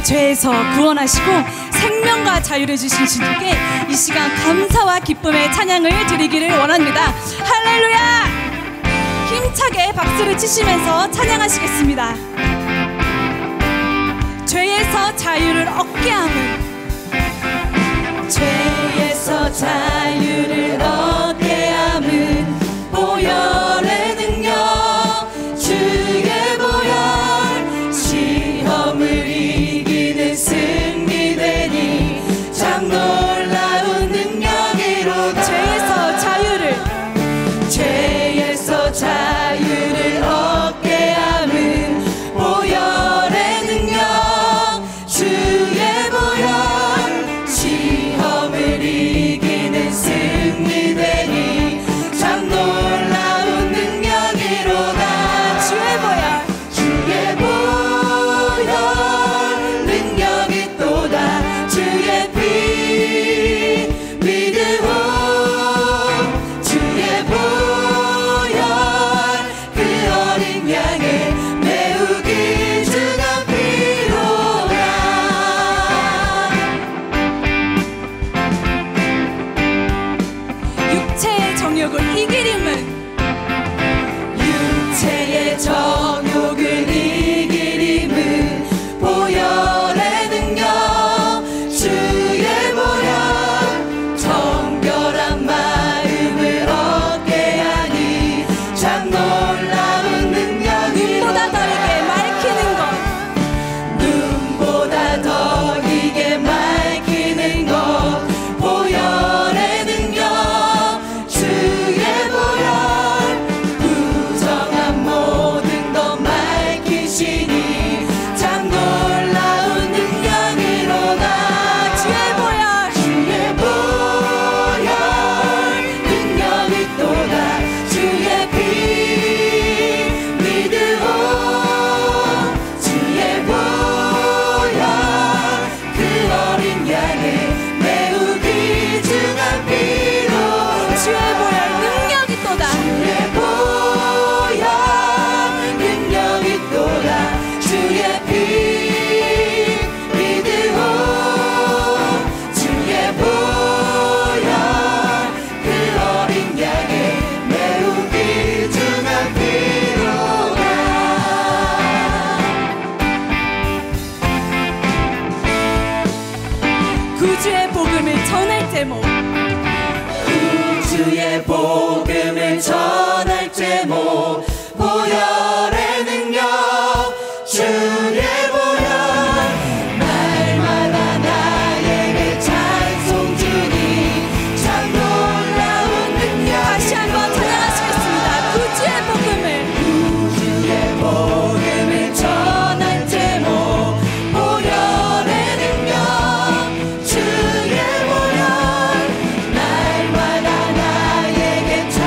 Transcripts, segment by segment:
죄에서 구원하시고 생명과 자유를 주신 주님께 이 시간 감사와 기쁨의 찬양을 드리기를 원합니다. 할렐루야! 힘차게 박수를 치시면서 찬양하시겠습니다. 죄에서 자유를 얻게 함은, 죄에서 자유를 얻게 함은 보혈의 능력, 주의 보혈, 시험을 이기는 승리되니 참 놀라운 능력이로다. 죄에서 자유를 얻게 함은 보혈의 능력, 주의 보혈, 시험을 이기는 승리되니 참 놀라운 능력이로다. 주의 보혈 능력이 또다. 주의 피 믿으오. 주의 보혈 그 어린 양을 메우기 주가 필요라. 육체의 정욕을 이기림은, 육체의 정욕을 이기림은 보혈의 능력, 주의 보혈, 정결한 마음을 얻게 하니 참 놀라운 능력이. 눈보다 더 이게 맑히는 것, 눈보다 더 이게 맑히는 것, 보혈의 능력, 주의 보혈, 부정한 모든 것 밝히시니 참 놀라운 능력이로다. 주의 보혈 능력이 또다. 주의 피 믿으오. 주의 보혈 그 어린 양을 메우기 주가 필요라. 주의 보혈 능력이 또다. 주의 보혈 능력이 또다. 주의 피 믿으오. 주의 보혈 그 어린 양을 메우기 주가 필요라. 구주의 복음을 전할 제목, 구주의 복음을 전할 제목, 보혈의 능력, 주의 보혈, 날마다 나에게 찬송 주니 참 놀라운 능력. 다시 한번 찬양하시겠습니다. 구주의 복음을 전할 제목, 보혈의 능력, 주의 보혈, 날마다 나에게 찬송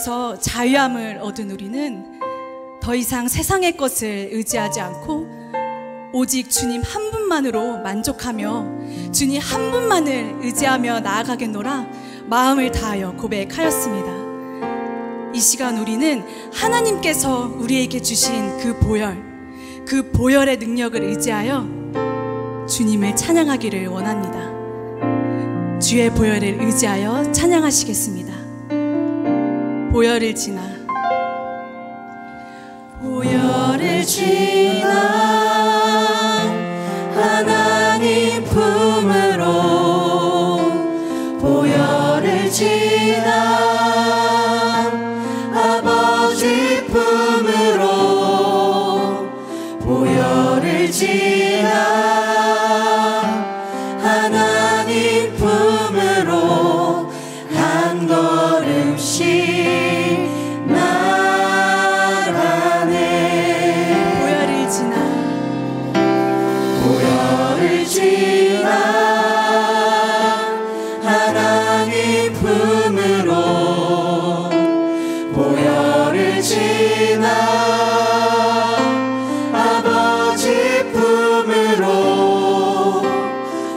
안에서 자유함을 얻은 우리는 더 이상 세상의 것을 의지하지 않고 오직 주님 한 분만으로 만족하며 주님 한 분만을 의지하며 나아가겠노라 마음을 다하여 고백하였습니다. 이 시간 우리는 하나님께서 우리에게 주신 그 보혈의 능력을 의지하여 주님을 찬양하기를 원합니다. 주의 보혈을 의지하여 찬양하시겠습니다. 보혈을 지나 하나님 품으로 보혈을 지나 아버지 품으로 보혈을 지나 하나님 품으로 한 걸음씩 하나님 품으로 보혈을 지나 아버지 품으로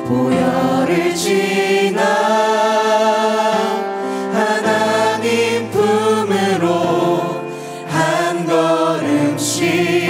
보혈을 지나 하나님 품으로 한 걸음씩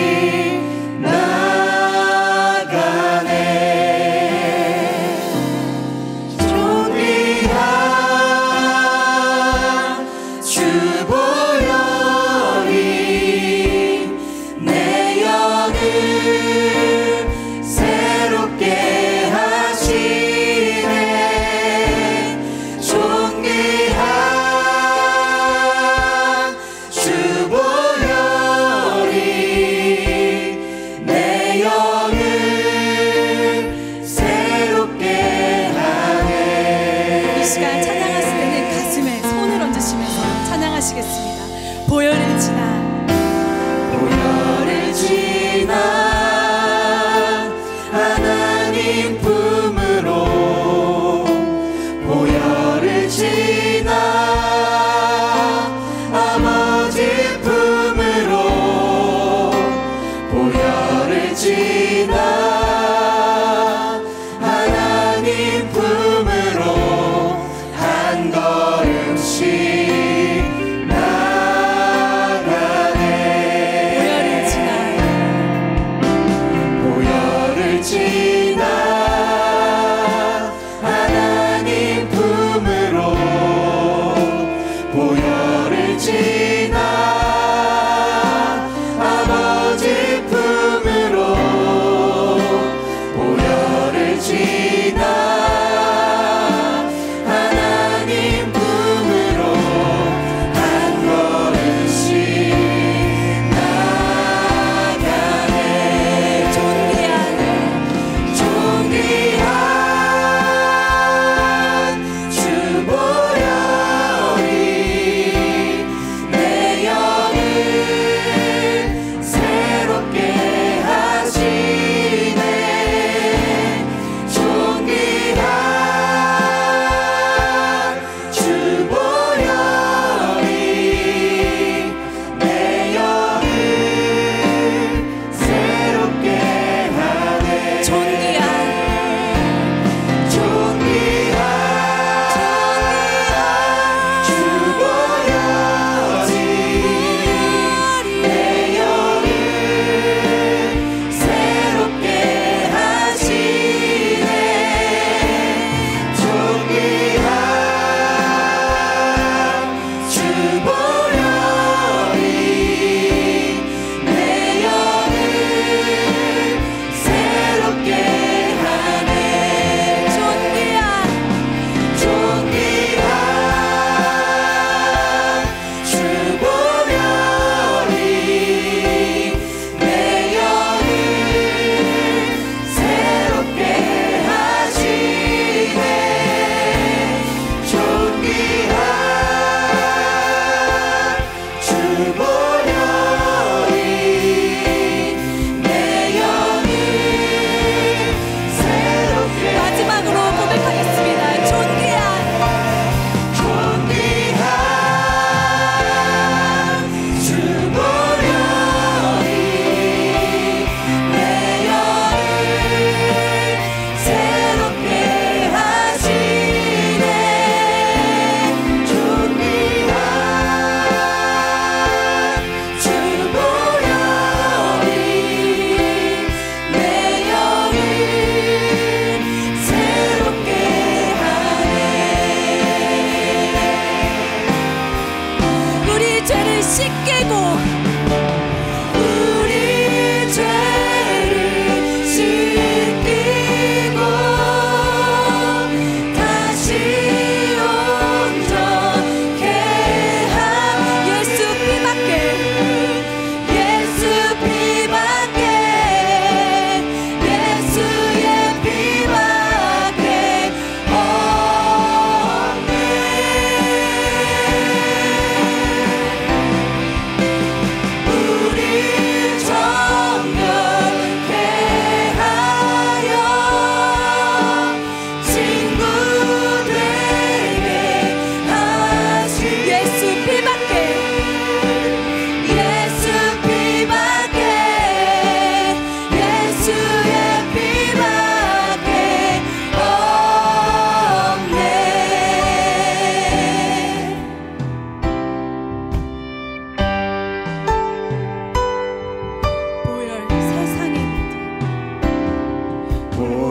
보혈을 지나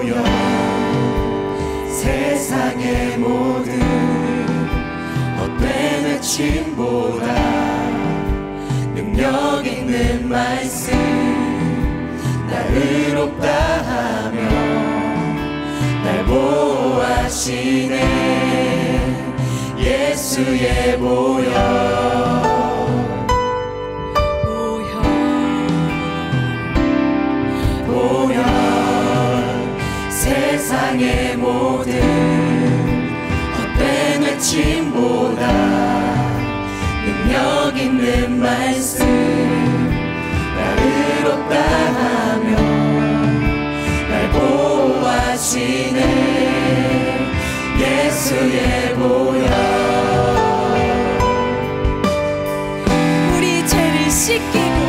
보여 세상의 모든 헛된 외침보다 능력 있는 말씀 날 의롭다 하며 날 보호하시네 예수의 보혈 세상의 모든 헛된 외침보다 능력 있는 말씀 날 의롭다 하며 날 보호하시네 예수의 보혈 우리 죄를 씻기고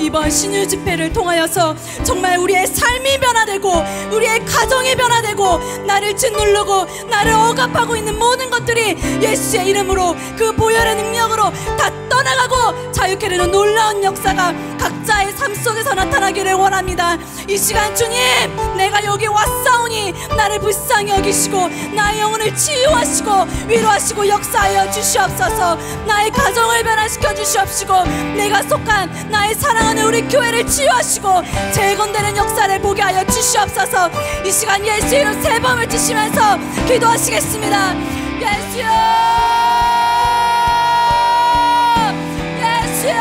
이번 신유 집회를 통하여서 정말 우리의 삶이 변화되고 우리의 가정이 변화되고 나를 짓누르고 나를 억압하고 있는 모든 것들이 예수의 이름으로 그 보혈의 능력으로 다 떠나가고 자유케 되는 놀라운 역사가 각자의 삶 속에서 나타나기를 원합니다. 이 시간 주님, 내가 여기 왔사오니 나를 불쌍히 여기시고 나의 영혼을 치유하시고 위로하시고 역사하여 주시옵소서. 나의 가정을 변화시켜 주시옵시고 내가 속한 나의 사랑하는 우리 교회를 치유하시고 재건되는 역사를 보게 하여 주시옵소서. 이 시간 예수 이름 세 번 외치시면서 기도하시겠습니다. 예수여, 예수여,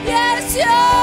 예수여.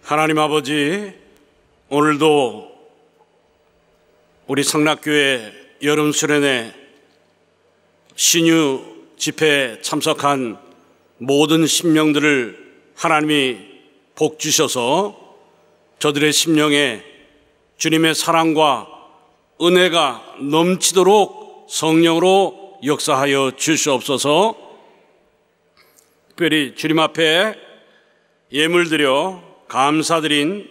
하나님 아버지, 오늘도 우리 성락교회 여름 수련회 신유 집회에 참석한 모든 심령들을 하나님이 복 주셔서 저들의 심령에 주님의 사랑과 은혜가 넘치도록 성령으로 역사하여 주시옵소서. 특별히 주님 앞에 예물드려 감사드린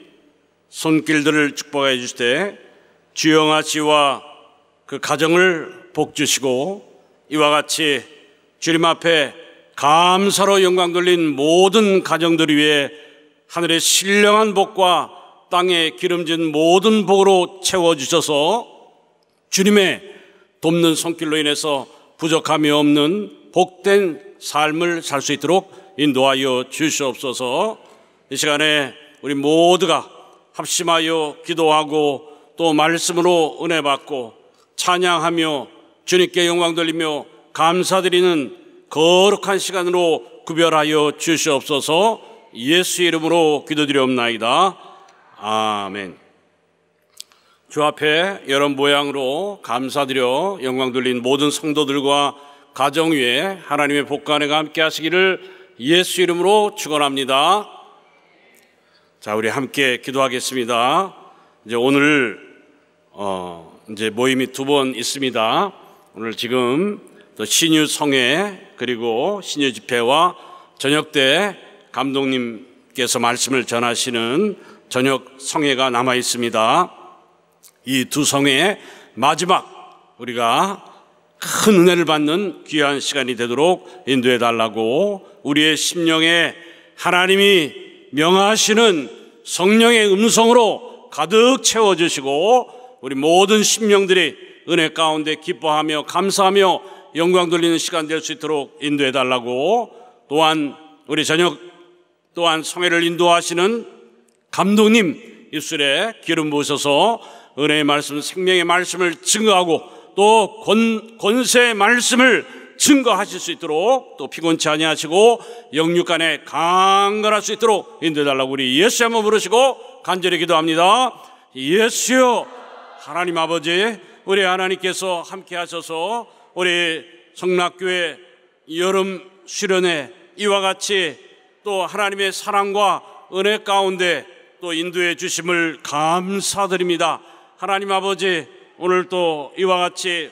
손길들을 축복해 주실 때 주영아 씨와 그 가정을 복 주시고, 이와 같이 주님 앞에 감사로 영광 돌린 모든 가정들 위해 하늘의 신령한 복과 땅에 기름진 모든 복으로 채워주셔서 주님의 돕는 손길로 인해서 부족함이 없는 복된 삶을 살 수 있도록 인도하여 주시옵소서. 이 시간에 우리 모두가 합심하여 기도하고 또 말씀으로 은혜 받고 찬양하며 주님께 영광 돌리며 감사드리는 거룩한 시간으로 구별하여 주시옵소서. 예수 이름으로 기도드리옵나이다. 아멘. 주 앞에 여러 모양으로 감사드려 영광 돌린 모든 성도들과 가정 위에 하나님의 복과 은혜가 함께 하시기를 예수 이름으로 축원합니다. 자, 우리 함께 기도하겠습니다. 이제 오늘 이제 모임이 2번 있습니다. 오늘 지금 또 신유 성회 그리고 신유 집회와 저녁 때 감독님께서 말씀을 전하시는 저녁 성회가 남아 있습니다. 이 두 성회의 마지막 우리가 큰 은혜를 받는 귀한 시간이 되도록 인도해 달라고, 우리의 심령에 하나님이 명하시는 성령의 음성으로 가득 채워주시고 우리 모든 심령들이 은혜 가운데 기뻐하며 감사하며 영광 돌리는 시간 될 수 있도록 인도해 달라고, 또한 우리 저녁 또한 성회를 인도하시는 감독님 입술에 기름 부으셔서 은혜의 말씀, 생명의 말씀을 증거하고 또 권세의 말씀을 증거하실 수 있도록, 또 피곤치 아니하시고 영육간에 강건할 수 있도록 인도해 달라고 우리 예수 한번 부르시고 간절히 기도합니다. 예수여, 하나님 아버지, 우리 하나님께서 함께 하셔서 우리 성락교회 여름 수련회 이와 같이 또 하나님의 사랑과 은혜 가운데 또 인도해 주심을 감사드립니다. 하나님 아버지, 오늘 또 이와 같이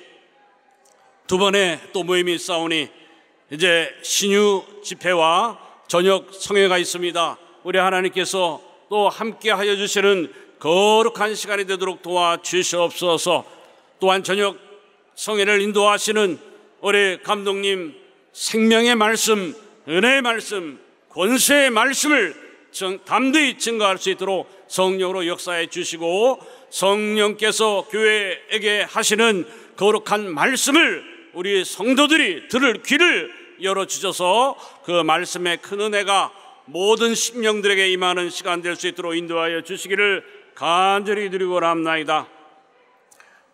두 번의 또 모임이 있사오니 이제 신유 집회와 저녁 성회가 있습니다. 우리 하나님께서 또 함께 하여 주시는 거룩한 시간이 되도록 도와주시옵소서. 또한 저녁 성회를 인도하시는 우리 감독님 생명의 말씀, 은혜의 말씀, 권세의 말씀을 담대히 증거할 수 있도록 성령으로 역사해 주시고, 성령께서 교회에게 하시는 거룩한 말씀을 우리 성도들이 들을 귀를 열어주셔서 그 말씀의 큰 은혜가 모든 심령들에게 임하는 시간 될 수 있도록 인도하여 주시기를 간절히 드리고 합나이다.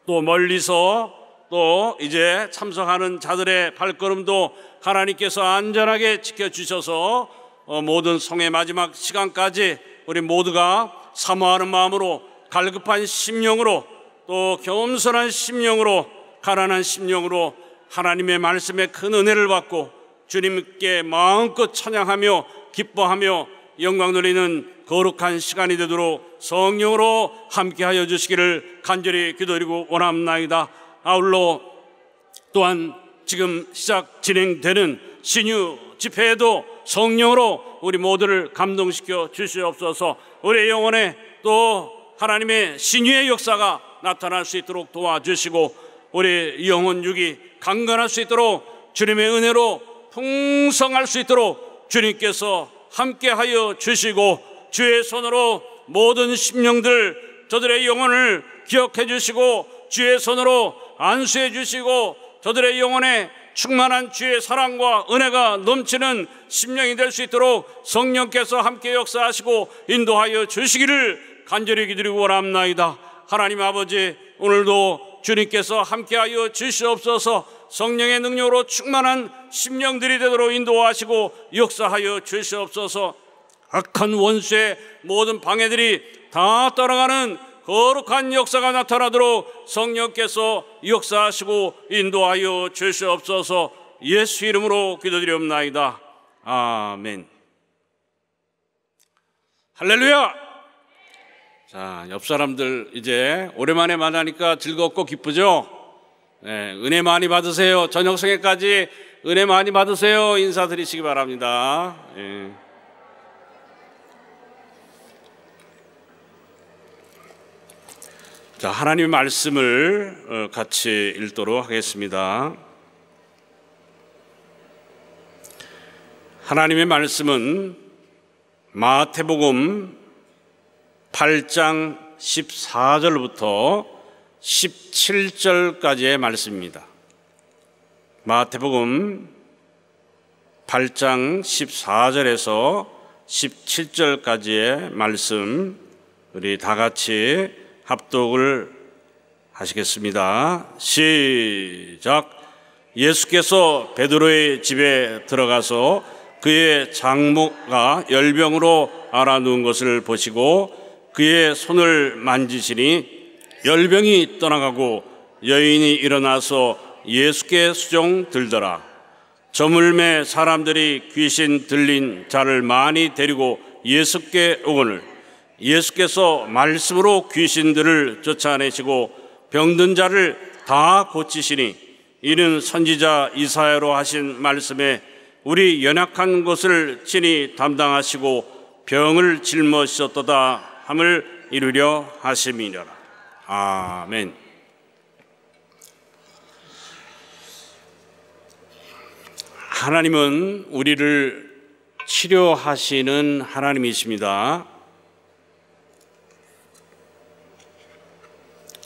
또 멀리서 또 이제 참석하는 자들의 발걸음도 하나님께서 안전하게 지켜주셔서 모든 성의 마지막 시간까지 우리 모두가 사모하는 마음으로, 갈급한 심령으로, 또 겸손한 심령으로, 가난한 심령으로 하나님의 말씀에 큰 은혜를 받고 주님께 마음껏 찬양하며 기뻐하며 영광 돌리는 거룩한 시간이 되도록 성령으로 함께하여 주시기를 간절히 기도드리고 원합나이다. 아울러 또한 지금 시작 진행되는 신유 집회에도 성령으로 우리 모두를 감동시켜 주시옵소서. 우리의 영혼에 또 하나님의 신유의 역사가 나타날 수 있도록 도와주시고, 우리 영혼 육이 강건할 수 있도록 주님의 은혜로 풍성할 수 있도록 주님께서 함께하여 주시고, 주의 손으로 모든 심령들 저들의 영혼을 기억해 주시고, 주의 손으로 안수해 주시고, 저들의 영혼에 충만한 주의 사랑과 은혜가 넘치는 심령이 될 수 있도록 성령께서 함께 역사하시고 인도하여 주시기를 간절히 기도드리고 원합나이다. 하나님 아버지, 오늘도 주님께서 함께하여 주시옵소서. 성령의 능력으로 충만한 심령들이 되도록 인도하시고 역사하여 주시옵소서. 악한 원수의 모든 방해들이 다 떠나가는 거룩한 역사가 나타나도록 성령께서 역사하시고 인도하여 주시옵소서. 예수 이름으로 기도드리옵나이다. 아멘. 할렐루야. 자, 옆 사람들 이제 오랜만에 만나니까 즐겁고 기쁘죠? 네, 은혜 많이 받으세요. 저녁 성회까지 은혜 많이 받으세요. 인사드리시기 바랍니다. 네. 자, 하나님의 말씀을 같이 읽도록 하겠습니다. 하나님의 말씀은 마태복음 8장 14절부터 17절까지의 말씀입니다. 마태복음 8장 14절에서 17절까지의 말씀, 우리 다 같이 합독을 하시겠습니다. 시작. 예수께서 베드로의 집에 들어가서 그의 장모가 열병으로 앓아누운 것을 보시고 그의 손을 만지시니 열병이 떠나가고 여인이 일어나서 예수께 수종 들더라. 저물매 사람들이 귀신 들린 자를 많이 데리고 예수께 오거늘 예수께서 말씀으로 귀신들을 쫓아내시고 병든 자를 다 고치시니 이는 선지자 이사야로 하신 말씀에 우리 연약한 것을 친히 담당하시고 병을 짊어지셨도다 함을 이루려 하심이니라. 아멘. 하나님은 우리를 치료하시는 하나님이십니다.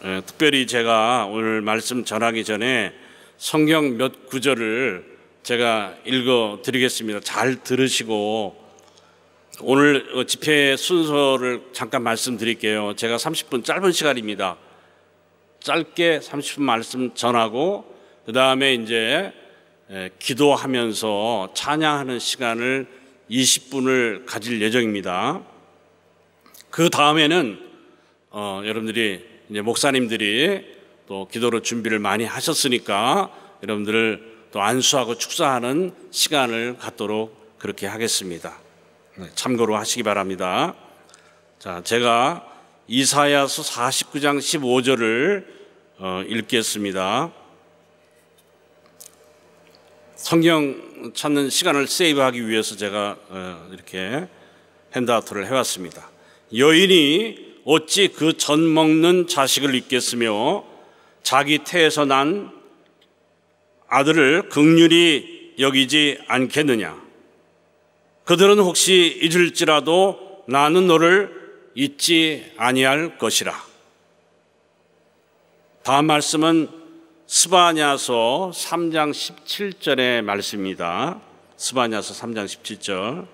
특별히 제가 오늘 말씀 전하기 전에 성경 몇 구절을 제가 읽어 드리겠습니다. 잘 들으시고 오늘 집회 순서를 잠깐 말씀드릴게요. 제가 30분 짧은 시간입니다. 짧게 30분 말씀 전하고 그 다음에 이제 기도하면서 찬양하는 시간을 20분을 가질 예정입니다. 그 다음에는 여러분들이 이제 목사님들이 또 기도로 준비를 많이 하셨으니까 여러분들을 또 안수하고 축사하는 시간을 갖도록 그렇게 하겠습니다. 참고로 하시기 바랍니다. 자, 제가 이사야서 49장 15절을 읽겠습니다. 성경 찾는 시간을 세이브하기 위해서 제가 이렇게 핸드아웃을 해왔습니다. 여인이 어찌 그 젖 먹는 자식을 잊겠으며 자기 태에서 난 아들을 긍휼히 여기지 않겠느냐. 그들은 혹시 잊을지라도 나는 너를 잊지 아니할 것이라. 다음 말씀은 스바냐서 3장 17절의 말씀입니다. 스바냐서 3장 17절.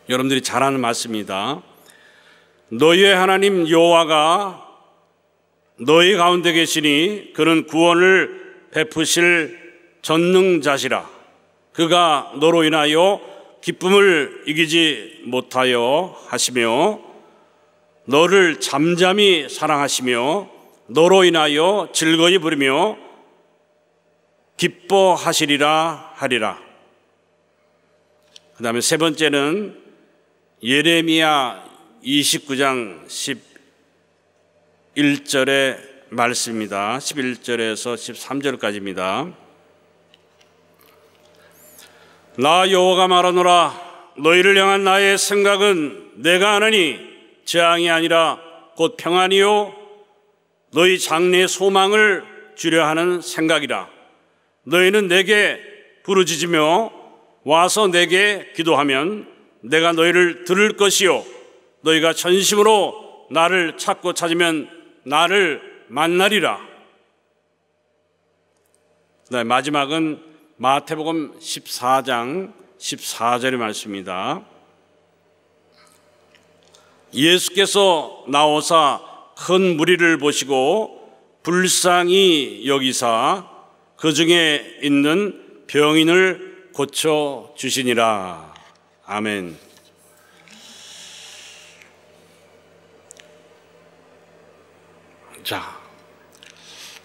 여러분들이 잘 아는 말씀입니다. 너희의 하나님 여호와가 너희 가운데 계시니 그는 구원을 베푸실 전능자시라. 그가 너로 인하여 기쁨을 이기지 못하여 하시며 너를 잠잠히 사랑하시며 너로 인하여 즐거이 부르며 기뻐하시리라 하리라. 그 다음에 세 번째는 예레미야 29장 11절의 말씀입니다. 11절에서 13절까지입니다. 나 여호와가 말하노라. 너희를 향한 나의 생각은 내가 아느니 재앙이 아니라 곧 평안이요 너희 장래의 소망을 주려 하는 생각이라. 너희는 내게 부르짖으며 와서 내게 기도하면 내가 너희를 들을 것이요 너희가 전심으로 나를 찾고 찾으면 나를 만나리라. 그다음에 마지막은 마태복음 14장 14절의 말씀입니다. 예수께서 나오사 큰 무리를 보시고 불쌍히 여기사 그 중에 있는 병인을 고쳐 주시니라. 아멘. 자,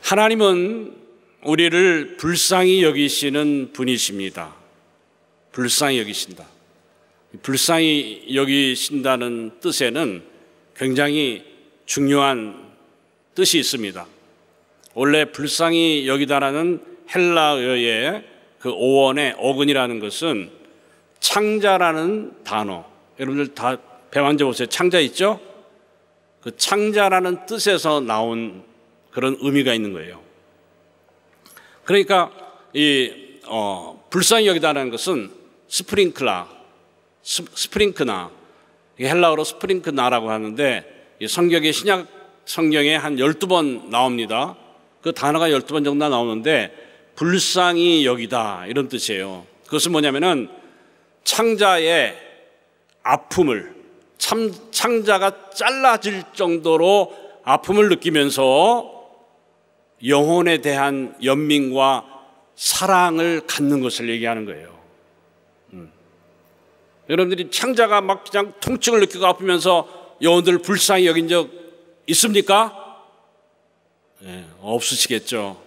하나님은 우리를 불쌍히 여기시는 분이십니다. 불쌍히 여기신다. 불쌍히 여기신다는 뜻에는 굉장히 중요한 뜻이 있습니다. 원래 불쌍히 여기다라는 헬라어의 그 어원의 어근이라는 것은 창자라는 단어. 여러분들 다 배 만져보세요. 창자 있죠? 그 창자라는 뜻에서 나온 그런 의미가 있는 거예요. 그러니까 불쌍히 여기다라는 것은 스프링크나 헬라어로 스프링크나라고 하는데 성경의 신약 성경에 한 12번 나옵니다. 그 단어가 12번 정도 나오는데 불쌍히 여기다 이런 뜻이에요. 그것은 뭐냐면은 창자의 아픔을 창자가 잘라질 정도로 아픔을 느끼면서 영혼에 대한 연민과 사랑을 갖는 것을 얘기하는 거예요. 여러분들이 창자가 막 그냥 통증을 느끼고 아프면서 영혼들을 불쌍히 여긴 적 있습니까? 네, 없으시겠죠.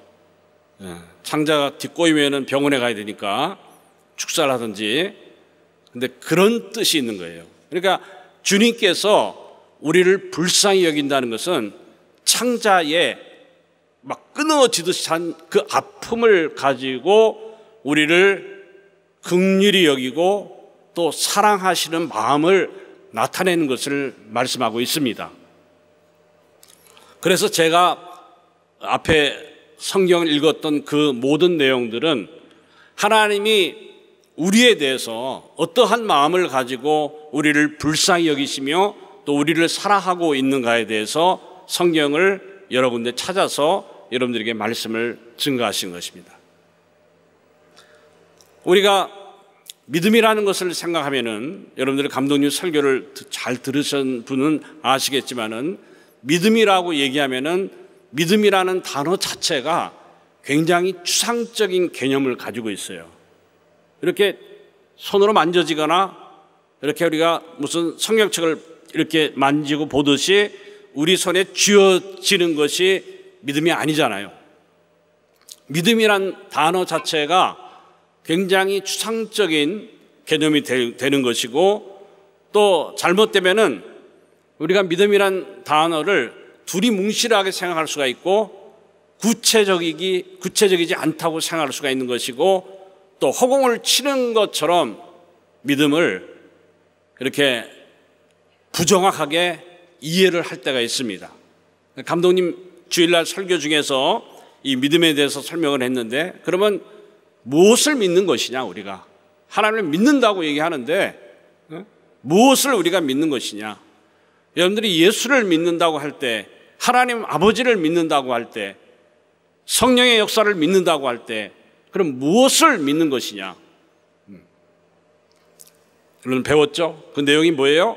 네, 창자가 뒷꼬이면 병원에 가야 되니까 축사를 하든지. 근데 그런 뜻이 있는 거예요. 그러니까 주님께서 우리를 불쌍히 여긴다는 것은 창자에 막 끊어지듯이 한 그 아픔을 가지고 우리를 긍휼히 여기고 또 사랑하시는 마음을 나타내는 것을 말씀하고 있습니다. 그래서 제가 앞에 성경을 읽었던 그 모든 내용들은 하나님이 우리에 대해서 어떠한 마음을 가지고 우리를 불쌍히 여기시며 또 우리를 사랑하고 있는가에 대해서 성경을 여러 군데 찾아서 여러분들에게 말씀을 증거하신 것입니다. 우리가 믿음이라는 것을 생각하면은, 여러분들 감독님 설교를 잘 들으신 분은 아시겠지만은, 믿음이라고 얘기하면은 믿음이라는 단어 자체가 굉장히 추상적인 개념을 가지고 있어요. 이렇게 손으로 만져지거나 이렇게 우리가 무슨 성경책을 이렇게 만지고 보듯이 우리 손에 쥐어지는 것이 믿음이 아니잖아요. 믿음이란 단어 자체가 굉장히 추상적인 개념이 되는 것이고, 또 잘못되면은 우리가 믿음이란 단어를 둘이 뭉실하게 생각할 수가 있고 구체적이지 않다고 생각할 수가 있는 것이고, 또 허공을 치는 것처럼 믿음을 이렇게 부정확하게 이해를 할 때가 있습니다. 감독님 주일날 설교 중에서 이 믿음에 대해서 설명을 했는데, 그러면 무엇을 믿는 것이냐, 우리가 하나님을 믿는다고 얘기하는데 무엇을 우리가 믿는 것이냐. 여러분들이 예수를 믿는다고 할 때, 하나님 아버지를 믿는다고 할 때, 성령의 역사를 믿는다고 할 때, 그럼 무엇을 믿는 것이냐. 여러분 배웠죠? 그 내용이 뭐예요?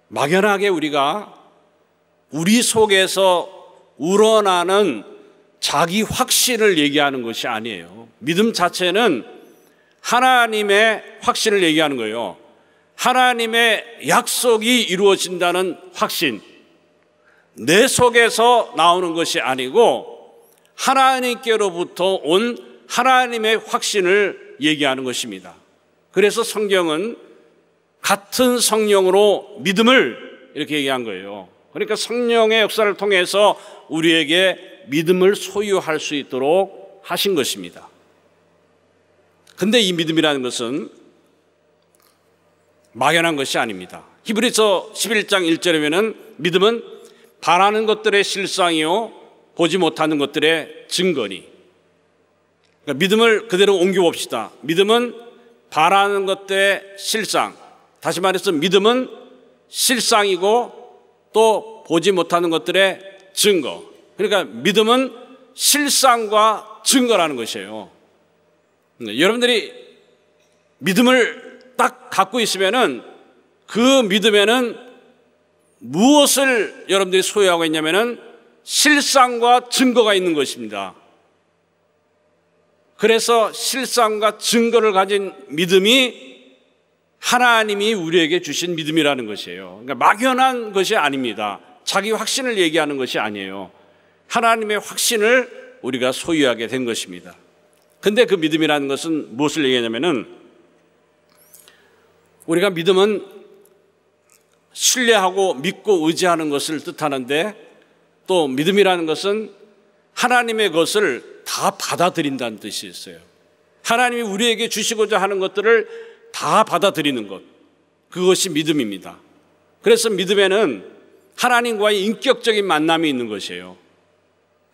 막연하게 우리가 우리 속에서 우러나는 자기 확신을 얘기하는 것이 아니에요. 믿음 자체는 하나님의 확신을 얘기하는 거예요. 하나님의 약속이 이루어진다는 확신, 내 속에서 나오는 것이 아니고 하나님께로부터 온 하나님의 확신을 얘기하는 것입니다. 그래서 성경은 같은 성령으로 믿음을 이렇게 얘기한 거예요. 그러니까 성령의 역사를 통해서 우리에게 믿음을 소유할 수 있도록 하신 것입니다. 근데 이 믿음이라는 것은 막연한 것이 아닙니다. 히브리서 11장 1절에 믿음은 바라는 것들의 실상이요 보지 못하는 것들의 증거니. 그러니까 믿음을 그대로 옮겨봅시다. 믿음은 바라는 것들의 실상, 다시 말해서 믿음은 실상이고 또 보지 못하는 것들의 증거. 그러니까 믿음은 실상과 증거라는 것이에요. 여러분들이 믿음을 딱 갖고 있으면은 그 믿음에는 무엇을 여러분들이 소유하고 있냐면은 실상과 증거가 있는 것입니다. 그래서 실상과 증거를 가진 믿음이 하나님이 우리에게 주신 믿음이라는 것이에요. 그러니까 막연한 것이 아닙니다. 자기 확신을 얘기하는 것이 아니에요. 하나님의 확신을 우리가 소유하게 된 것입니다. 근데 그 믿음이라는 것은 무엇을 얘기하냐면은, 우리가 믿음은 신뢰하고 믿고 의지하는 것을 뜻하는데, 또 믿음이라는 것은 하나님의 것을 다 받아들인다는 뜻이 있어요. 하나님이 우리에게 주시고자 하는 것들을 다 받아들이는 것, 그것이 믿음입니다. 그래서 믿음에는 하나님과의 인격적인 만남이 있는 것이에요.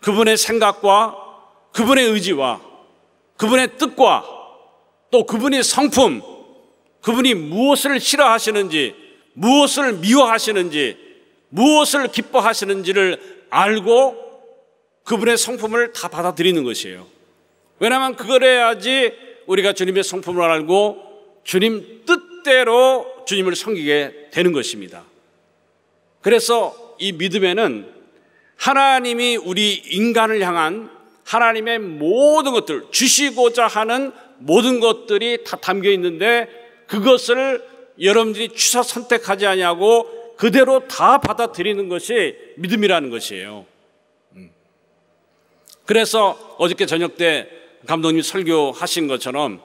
그분의 생각과 그분의 의지와 그분의 뜻과 또 그분의 성품, 그분이 무엇을 싫어하시는지, 무엇을 미워하시는지, 무엇을 기뻐하시는지를 알고 그분의 성품을 다 받아들이는 것이에요. 왜냐하면 그래야지 우리가 주님의 성품을 알고 주님 뜻대로 주님을 섬기게 되는 것입니다. 그래서 이 믿음에는 하나님이 우리 인간을 향한 하나님의 모든 것들, 주시고자 하는 모든 것들이 다 담겨 있는데, 그것을 여러분들이 취사 선택하지 아니하고 그대로 다 받아들이는 것이 믿음이라는 것이에요. 그래서 어저께 저녁 때 감독님 설교하신 것처럼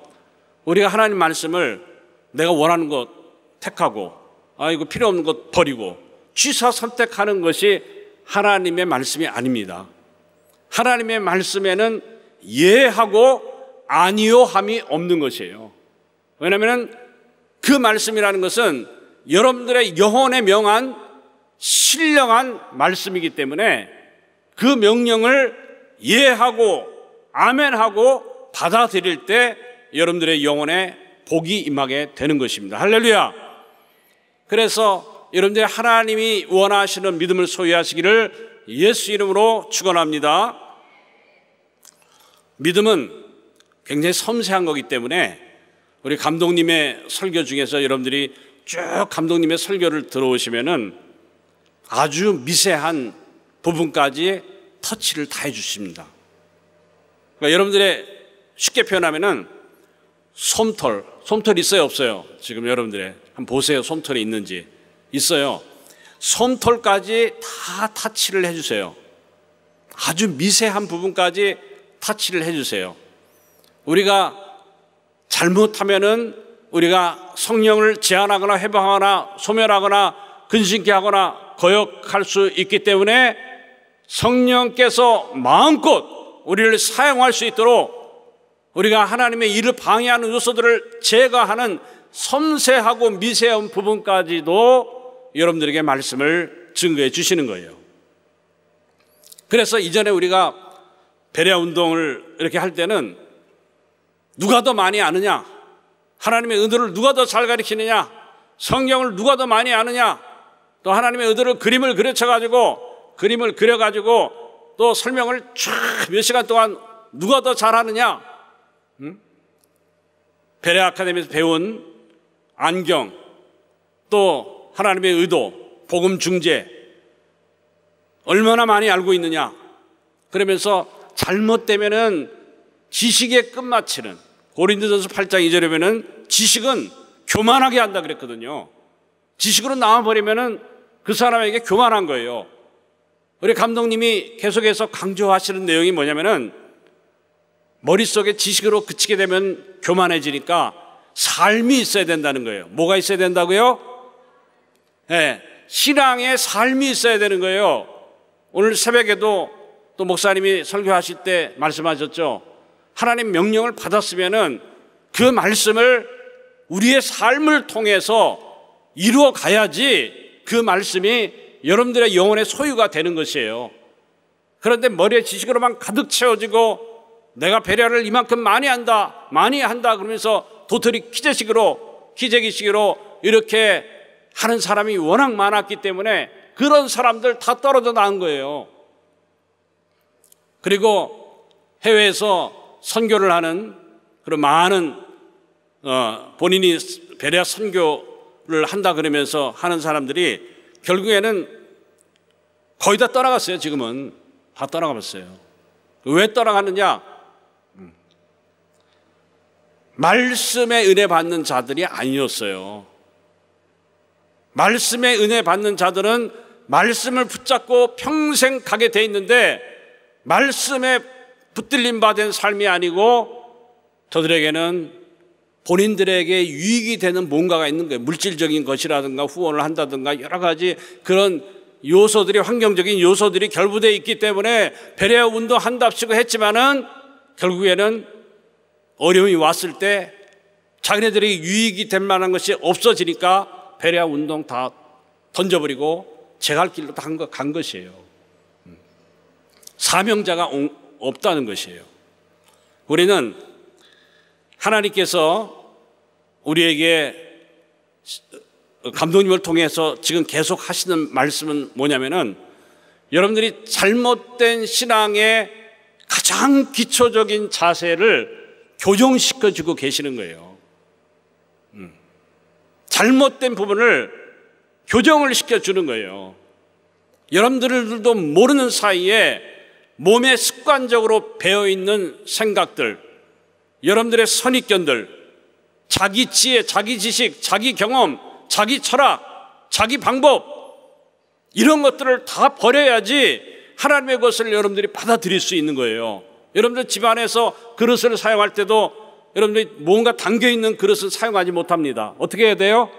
우리가 하나님 말씀을 내가 원하는 것 택하고, 이거 필요 없는 것 버리고 취사 선택하는 것이 하나님의 말씀이 아닙니다. 하나님의 말씀에는 예하고 아니요함이 없는 것이에요. 왜냐하면 그 말씀이라는 것은 여러분들의 영혼에 명한 신령한 말씀이기 때문에 그 명령을 예하고 아멘하고 받아들일 때 여러분들의 영혼에 복이 임하게 되는 것입니다. 할렐루야. 그래서 여러분들 하나님이 원하시는 믿음을 소유하시기를 예수 이름으로 축원합니다. 믿음은 굉장히 섬세한 거기 때문에 우리 감독님의 설교 중에서 여러분들이 쭉 감독님의 설교를 들어오시면은 아주 미세한 부분까지 터치를 다 해주십니다. 그러니까 여러분들의 쉽게 표현하면은 솜털 있어요, 없어요? 지금 여러분들의 한번 보세요. 솜털이 있는지. 있어요. 솜털까지 다 터치를 해주세요. 아주 미세한 부분까지 터치를 해주세요. 우리가 잘못하면은 우리가 성령을 제한하거나 회방하거나 소멸하거나 근심케 하거나 거역할 수 있기 때문에 성령께서 마음껏 우리를 사용할 수 있도록 우리가 하나님의 일을 방해하는 요소들을 제거하는 섬세하고 미세한 부분까지도 여러분들에게 말씀을 증거해 주시는 거예요. 그래서 이전에 우리가 베레아 운동을 이렇게 할 때는 누가 더 많이 아느냐, 하나님의 의도를 누가 더 잘 가르치느냐, 성경을 누가 더 많이 아느냐, 또 하나님의 의도를 그림을 그려가지고 또 설명을 쫙 몇 시간 동안 누가 더 잘하느냐, 베레아 아카데미에서 배운 안경, 또 하나님의 의도, 복음 중재 얼마나 많이 알고 있느냐, 그러면서 잘못되면은 지식에 끝마치는, 고린도전서 8장 2절에 보면은 지식은 교만하게 한다 그랬거든요. 지식으로 나와버리면은 그 사람에게 교만한 거예요. 우리 감독님이 계속해서 강조하시는 내용이 뭐냐면은 머릿속에 지식으로 그치게 되면 교만해지니까 삶이 있어야 된다는 거예요. 뭐가 있어야 된다고요? 네, 신앙의 삶이 있어야 되는 거예요. 오늘 새벽에도 또 목사님이 설교하실 때 말씀하셨죠. 하나님 명령을 받았으면은 그 말씀을 우리의 삶을 통해서 이루어 가야지 그 말씀이 여러분들의 영혼의 소유가 되는 것이에요. 그런데 머리에 지식으로만 가득 채워지고 내가 배려를 이만큼 많이 한다 그러면서 도토리 기재기식으로 이렇게 하는 사람이 워낙 많았기 때문에 그런 사람들 다 떨어져 나온 거예요. 그리고 해외에서 선교를 하는 그런 많은 본인이 베레아 선교를 한다 그러면서 하는 사람들이 결국에는 거의 다 떠나갔어요. 지금은 다 떠나가봤어요. 왜 떠나갔느냐? 말씀의 은혜 받는 자들이 아니었어요. 말씀의 은혜 받는 자들은 말씀을 붙잡고 평생 가게 돼 있는데 말씀에 붙들림 받은 삶이 아니고 저들에게는 본인들에게 유익이 되는 뭔가가 있는 거예요. 물질적인 것이라든가 후원을 한다든가 여러 가지 그런 요소들이, 환경적인 요소들이 결부되어 있기 때문에 베레아 운동 한답시고 했지만은 결국에는 어려움이 왔을 때 자기네들이 유익이 될 만한 것이 없어지니까 베레아 운동 다 던져버리고 제 갈 길로 다 간 것이에요. 사명자가 없다는 것이에요. 우리는 하나님께서 우리에게 감독님을 통해서 지금 계속 하시는 말씀은 뭐냐면은 여러분들이 잘못된 신앙의 가장 기초적인 자세를 교정시켜주고 계시는 거예요. 잘못된 부분을 교정을 시켜주는 거예요. 여러분들도 모르는 사이에 몸에 습관적으로 배어있는 생각들, 여러분들의 선입견들, 자기 지혜, 자기 지식, 자기 경험, 자기 철학, 자기 방법, 이런 것들을 다 버려야지 하나님의 것을 여러분들이 받아들일 수 있는 거예요. 여러분들 집안에서 그릇을 사용할 때도 여러분들이 뭔가 담겨있는 그릇을 사용하지 못합니다. 어떻게 해야 돼요?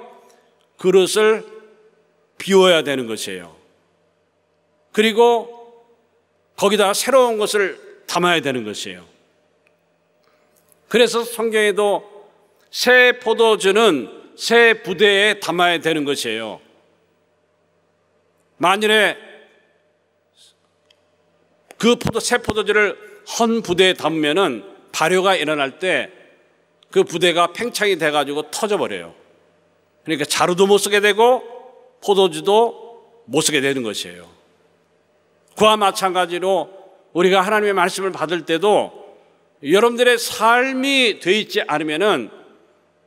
그릇을 비워야 되는 것이에요. 그리고 거기다 새로운 것을 담아야 되는 것이에요. 그래서 성경에도 새 포도주는 새 부대에 담아야 되는 것이에요. 만일에 그 새 포도주를 헌 부대에 담으면은 발효가 일어날 때 그 부대가 팽창이 돼가지고 터져버려요. 그러니까 자루도 못 쓰게 되고 포도주도 못 쓰게 되는 것이에요. 그와 마찬가지로 우리가 하나님의 말씀을 받을 때도 여러분들의 삶이 돼 있지 않으면은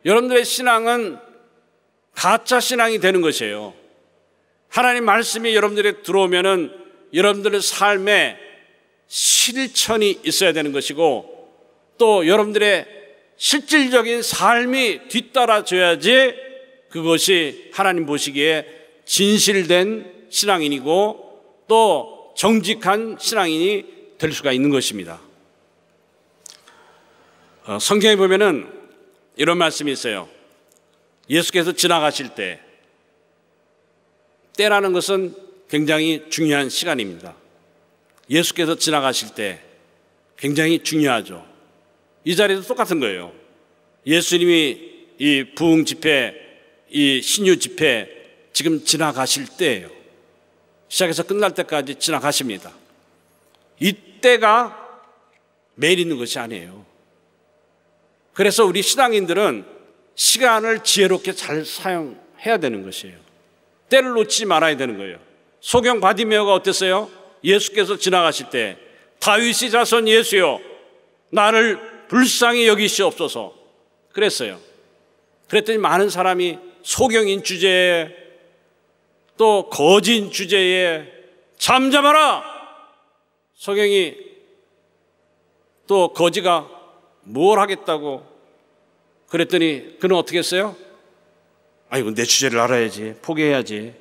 여러분들의 신앙은 가짜 신앙이 되는 것이에요. 하나님 말씀이 여러분들에 들어오면은 여러분들의 삶에 실천이 있어야 되는 것이고 또 여러분들의 실질적인 삶이 뒤따라져야지 그것이 하나님 보시기에 진실된 신앙인이고 또 정직한 신앙인이 될 수가 있는 것입니다. 성경에 보면은 이런 말씀이 있어요. 예수께서 지나가실 때, 때라는 것은 굉장히 중요한 시간입니다. 예수께서 지나가실 때 굉장히 중요하죠. 이 자리도 똑같은 거예요. 예수님이 이 부흥 집회, 이 신유 집회 지금 지나가실 때예요. 시작해서 끝날 때까지 지나가십니다. 이때가 매일 있는 것이 아니에요. 그래서 우리 신앙인들은 시간을 지혜롭게 잘 사용해야 되는 것이에요. 때를 놓치지 말아야 되는 거예요. 소경 바디메오가 어땠어요? 예수께서 지나가실 때 다윗의 자손 예수여 나를 불쌍히 여기시옵소서 그랬어요. 그랬더니 많은 사람이 소경인 주제에 또 거지인 주제에 잠잠하라. 소경이 또 거지가 뭘 하겠다고 그랬더니 그는 어떻게 했어요? 아이고 내 주제를 알아야지 포기해야지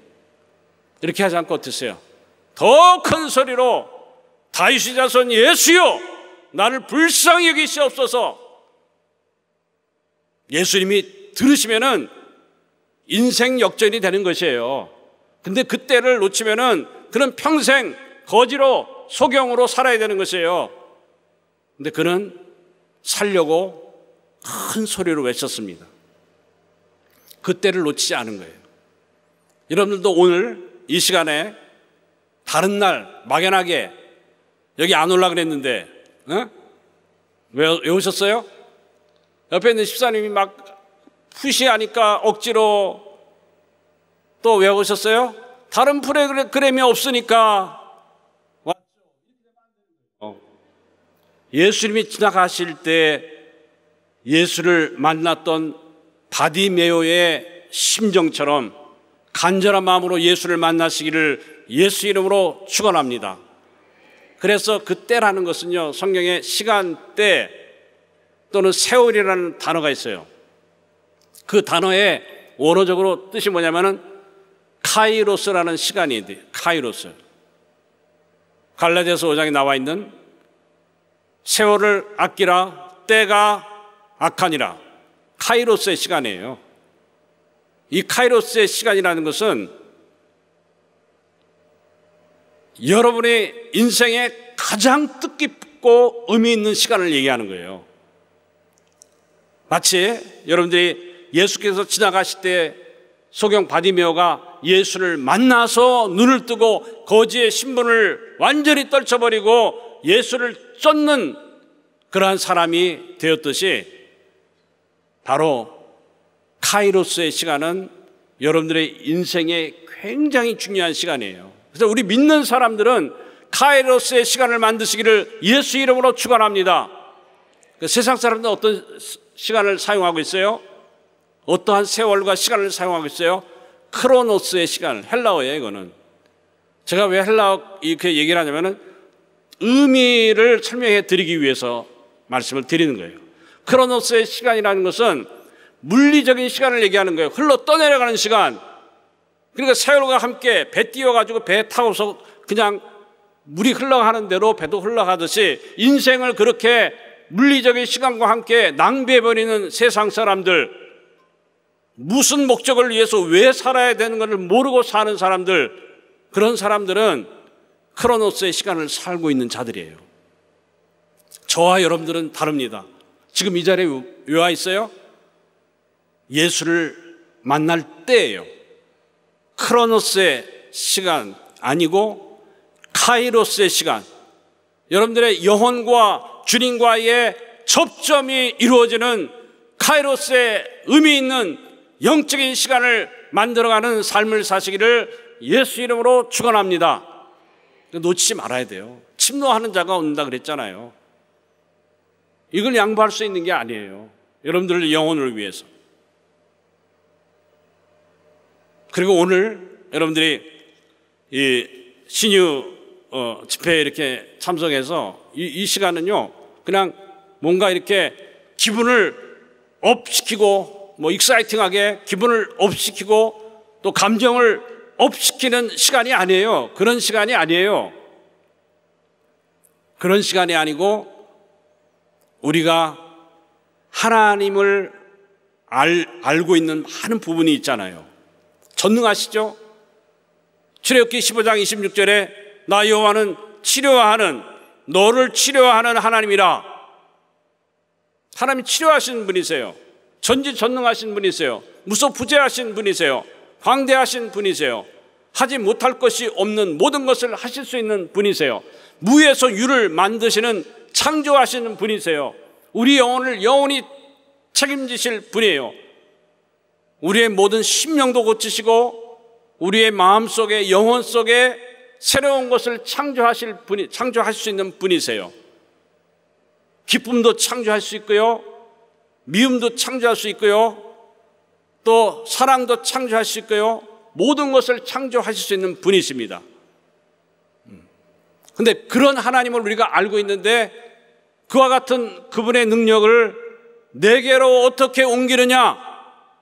이렇게 하지 않고 어땠어요? 더 큰 소리로 다윗의 자손 예수여 나를 불쌍히 여기시옵소서. 예수님이 들으시면은 인생 역전이 되는 것이에요. 근데 그때를 놓치면은 그는 평생 거지로 소경으로 살아야 되는 것이에요. 근데 그는 살려고 큰 소리로 외쳤습니다. 그때를 놓치지 않은 거예요. 여러분들도 오늘 이 시간에 다른 날 막연하게 여기 안 올라 그랬는데 왜 오셨어요? 옆에 있는 집사님이 막 푸시하니까 억지로 또 왜 오셨어요? 다른 프로그램이 없으니까 왔죠. 예수님이 지나가실 때 예수를 만났던 바디메오의 심정처럼 간절한 마음으로 예수를 만나시기를 예수 이름으로 축원합니다. 그래서 그때라는 것은요, 성경에 시간대 또는 세월이라는 단어가 있어요. 그 단어의 원어적으로 뜻이 뭐냐면은 카이로스라는 시간이 돼요. 카이로스. 갈라디아서 5장에 나와 있는 세월을 아끼라 때가 악하니라. 카이로스의 시간이에요. 이 카이로스의 시간이라는 것은 여러분의 인생에 가장 뜻깊고 의미 있는 시간을 얘기하는 거예요. 마치 여러분들이 예수께서 지나가실 때 소경 바디메오가 예수를 만나서 눈을 뜨고 거지의 신분을 완전히 떨쳐버리고 예수를 쫓는 그러한 사람이 되었듯이 바로 카이로스의 시간은 여러분들의 인생에 굉장히 중요한 시간이에요. 그래서 우리 믿는 사람들은 카이로스의 시간을 만드시기를 예수 이름으로 축원합니다. 세상 사람들은 어떤 시간을 사용하고 있어요? 어떠한 세월과 시간을 사용하고 있어요? 크로노스의 시간, 헬라어예요. 이거는 제가 왜 헬라어 이렇게 얘기를 하냐면은 의미를 설명해 드리기 위해서 말씀을 드리는 거예요. 크로노스의 시간이라는 것은 물리적인 시간을 얘기하는 거예요. 흘러 떠내려가는 시간. 그러니까 세월과 함께 배 띄워가지고 배 타고서 그냥 물이 흘러가는 대로 배도 흘러가듯이 인생을 그렇게 물리적인 시간과 함께 낭비해버리는 세상 사람들, 무슨 목적을 위해서 왜 살아야 되는 것을 모르고 사는 사람들, 그런 사람들은 크로노스의 시간을 살고 있는 자들이에요. 저와 여러분들은 다릅니다. 지금 이 자리에 왜 와 있어요? 예수를 만날 때예요. 크로노스의 시간 아니고 카이로스의 시간. 여러분들의 영혼과 주님과의 접점이 이루어지는 카이로스의 의미 있는 영적인 시간을 만들어가는 삶을 사시기를 예수 이름으로 축원합니다. 놓치지 말아야 돼요. 침노하는 자가 온다 그랬잖아요. 이걸 양보할 수 있는 게 아니에요. 여러분들의 영혼을 위해서. 그리고 오늘 여러분들이 이 신유 집회에 이렇게 참석해서 이 시간은요, 그냥 뭔가 이렇게 기분을 업시키고 뭐 익사이팅하게 기분을 업시키고 또 감정을 업시키는 시간이 아니에요. 그런 시간이 아니에요. 그런 시간이 아니고 우리가 하나님을 알고 있는 많은 부분이 있잖아요. 전능하시죠? 출애굽기 15장 26절에 나 여호와는 치료하는, 너를 치료하는 하나님이라. 하나님이 치료하시는 분이세요. 전지전능하신 분이세요. 무소부재하신 분이세요. 광대하신 분이세요. 하지 못할 것이 없는 모든 것을 하실 수 있는 분이세요. 무에서 유를 만드시는 창조하시는 분이세요. 우리 영혼을 영원히 책임지실 분이에요. 우리의 모든 심령도 고치시고 우리의 마음속에, 영혼 속에 새로운 것을 창조하실 수 있는 분이세요. 기쁨도 창조할 수 있고요, 미움도 창조할 수 있고요, 또 사랑도 창조할 수 있고요, 모든 것을 창조하실 수 있는 분이십니다. 그런데 그런 하나님을 우리가 알고 있는데 그와 같은 그분의 능력을 내게로 어떻게 옮기느냐?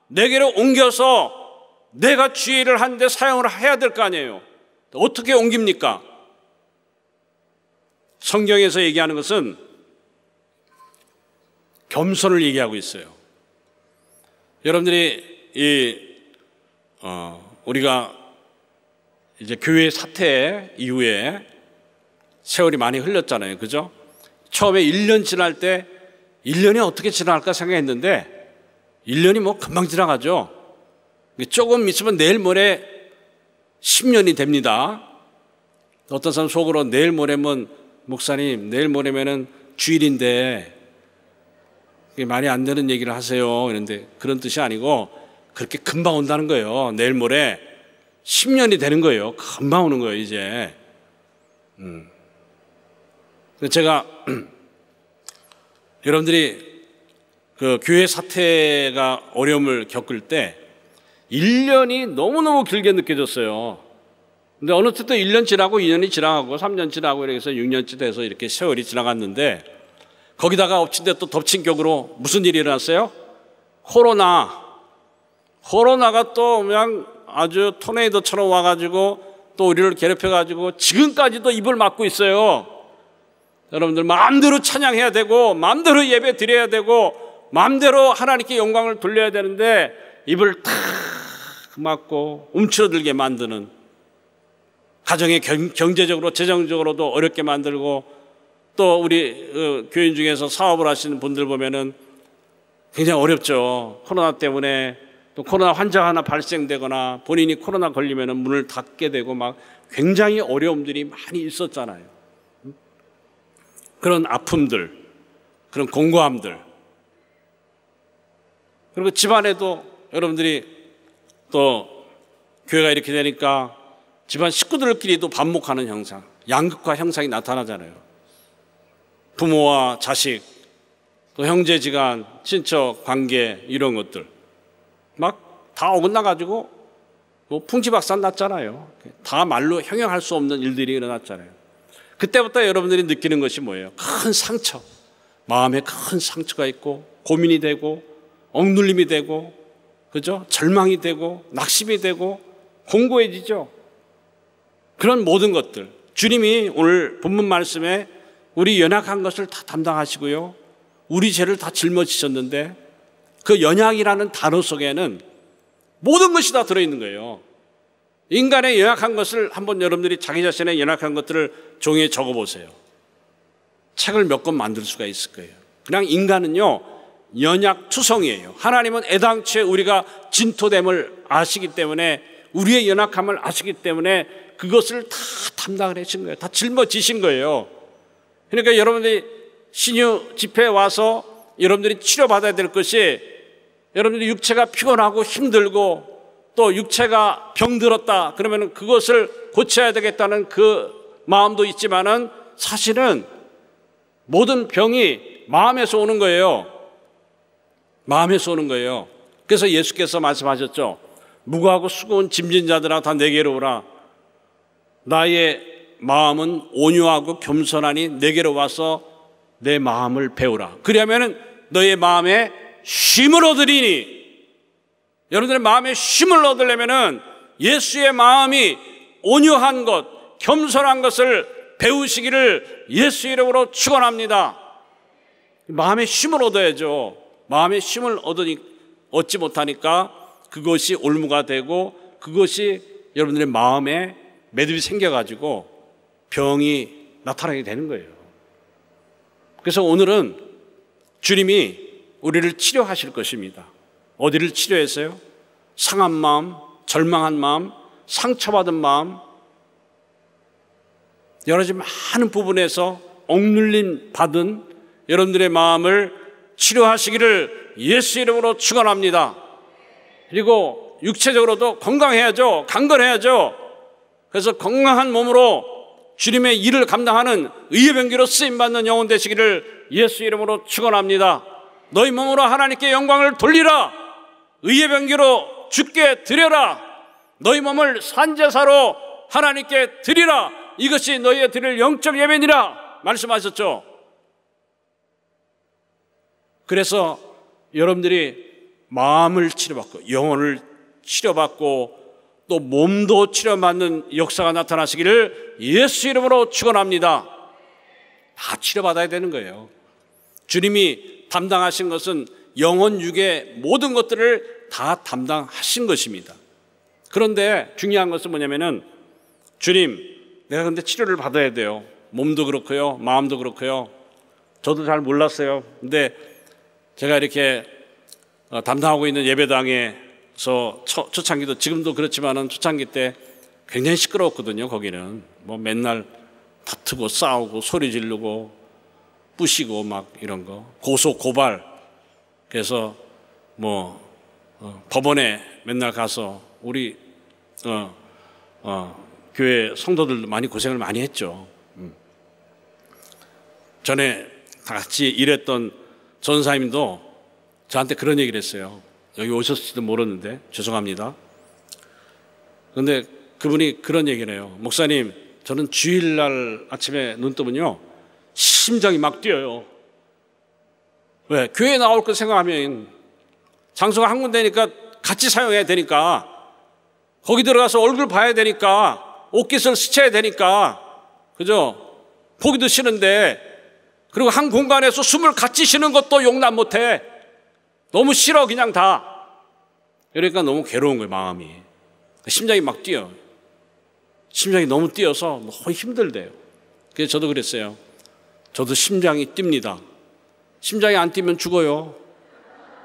내게로 옮겨서 내가 주의를 하는데 사용을 해야 될 거 아니에요. 어떻게 옮깁니까? 성경에서 얘기하는 것은 겸손을 얘기하고 있어요. 여러분들이 우리가 이제 교회 사태 이후에 세월이 많이 흘렀잖아요. 그죠? 처음에 1년 지날 때 1년이 어떻게 지나갈까 생각했는데 1년이 뭐 금방 지나가죠. 조금 있으면 내일 모레 10년이 됩니다. 어떤 사람 속으로 내일 모레면, 목사님 내일 모레면은 주일인데 말이 안 되는 얘기를 하세요. 그런데 그런 뜻이 아니고 그렇게 금방 온다는 거예요. 내일 모레 10년이 되는 거예요. 금방 오는 거예요, 이제. 제가 여러분들이 그 교회 사태가 어려움을 겪을 때 1년이 너무너무 길게 느껴졌어요. 근데 어느 때 또 1년 지나고 2년이 지나가고 3년 지나고 이렇게 해서 6년째 돼서 이렇게 세월이 지나갔는데 거기다가 엎친 데 또 덮친 격으로 무슨 일이 일어났어요? 코로나가 또 그냥 아주 토네이도처럼 와가지고 또 우리를 괴롭혀가지고 지금까지도 입을 막고 있어요. 여러분들 마음대로 찬양해야 되고 마음대로 예배 드려야 되고 마음대로 하나님께 영광을 돌려야 되는데 입을 탁 막고 움츠러들게 만드는, 가정의 경제적으로 재정적으로도 어렵게 만들고, 또 우리 교인 중에서 사업을 하시는 분들 보면은 굉장히 어렵죠. 코로나 때문에 또 코로나 환자가 하나 발생되거나 본인이 코로나 걸리면은 문을 닫게 되고 막 굉장히 어려움들이 많이 있었잖아요. 그런 아픔들, 그런 공고함들, 그리고 집안에도 여러분들이 또 교회가 이렇게 되니까 집안 식구들끼리도 반목하는 형상, 양극화 형상이 나타나잖아요. 부모와 자식, 또 형제지간, 친척 관계, 이런 것들 막 다 어긋나가지고 뭐 풍지박산 났잖아요. 다 말로 형용할 수 없는 일들이 일어났잖아요. 그때부터 여러분들이 느끼는 것이 뭐예요? 큰 상처, 마음에 큰 상처가 있고 고민이 되고 억눌림이 되고, 그죠? 절망이 되고 낙심이 되고 공고해지죠. 그런 모든 것들, 주님이 오늘 본문 말씀에 우리 연약한 것을 다 담당하시고요, 우리 죄를 다 짊어지셨는데 그 연약이라는 단어 속에는 모든 것이 다 들어있는 거예요. 인간의 연약한 것을 한번 여러분들이 자기 자신의 연약한 것들을 종이에 적어보세요. 책을 몇 권 만들 수가 있을 거예요. 그냥 인간은요 연약투성이에요. 하나님은 애당초에 우리가 진토됨을 아시기 때문에, 우리의 연약함을 아시기 때문에 그것을 다 담당을 하신 거예요. 다 짊어지신 거예요. 그러니까 여러분들이 신유 집회에 와서 여러분들이 치료받아야 될 것이 여러분들이 육체가 피곤하고 힘들고 또 육체가 병들었다 그러면 그것을 고쳐야 되겠다는 그 마음도 있지만은 사실은 모든 병이 마음에서 오는 거예요. 마음에서 오는 거예요. 그래서 예수께서 말씀하셨죠. 무거워하고 수고한 짐진 자들아 다 내게로 오라. 나의 마음은 온유하고 겸손하니 내게로 와서 내 마음을 배우라. 그러면은 너의 마음에 쉼을 얻으리니. 여러분들의 마음에 쉼을 얻으려면은 예수의 마음이 온유한 것, 겸손한 것을 배우시기를 예수 이름으로 축원합니다. 마음에 쉼을 얻어야죠. 마음에 쉼을 얻지 못하니까 그것이 올무가 되고 그것이 여러분들의 마음에 매듭이 생겨가지고 병이 나타나게 되는 거예요. 그래서 오늘은 주님이 우리를 치료하실 것입니다. 어디를 치료했어요? 상한 마음, 절망한 마음, 상처받은 마음, 여러 가지 많은 부분에서 억눌림 받은 여러분들의 마음을 치료하시기를 예수 이름으로 축원합니다. 그리고 육체적으로도 건강해야죠. 강건해야죠. 그래서 건강한 몸으로 주님의 일을 감당하는 의의 병기로 쓰임받는 영혼 되시기를 예수 이름으로 축원합니다. 너희 몸으로 하나님께 영광을 돌리라. 의의 병기로 주께 드려라. 너희 몸을 산제사로 하나님께 드리라. 이것이 너희의 드릴 영적 예배니라 말씀하셨죠. 그래서 여러분들이 마음을 치료받고 영혼을 치료받고 또 몸도 치료받는 역사가 나타나시기를 예수 이름으로 축원합니다. 다 치료받아야 되는 거예요. 주님이 담당하신 것은 영혼 육의 모든 것들을 다 담당하신 것입니다. 그런데 중요한 것은 뭐냐면은 주님, 내가 근데 치료를 받아야 돼요. 몸도 그렇고요, 마음도 그렇고요. 저도 잘 몰랐어요. 근데 제가 이렇게 담당하고 있는 예배당에서 초창기도 지금도 그렇지만은 초창기 때 굉장히 시끄러웠거든요. 거기는 뭐 맨날 다투고 싸우고 소리 지르고 부시고 막 이런 거 고소 고발. 그래서 뭐 법원에 맨날 가서 우리 교회 성도들도 많이 고생을 많이 했죠. 전에 같이 일했던 전사님도 저한테 그런 얘기를 했어요. 여기 오셨을지도 모르는데 죄송합니다. 그런데 그분이 그런 얘기를 해요. 목사님, 저는 주일날 아침에 눈 뜨면요 심장이 막 뛰어요. 왜? 교회에 나올 거 생각하면 장소가 한 군데니까 같이 사용해야 되니까 거기 들어가서 얼굴 봐야 되니까 옷깃을 스쳐야 되니까 그죠? 보기도 싫은데 그리고 한 공간에서 숨을 같이 쉬는 것도 용납 못해. 너무 싫어 그냥 다. 그러니까 너무 괴로운 거예요. 마음이. 심장이 막 뛰어. 심장이 너무 뛰어서 너무 힘들대요. 그래서 저도 그랬어요. 저도 심장이 뜁니다. 심장이 안 뛰면 죽어요.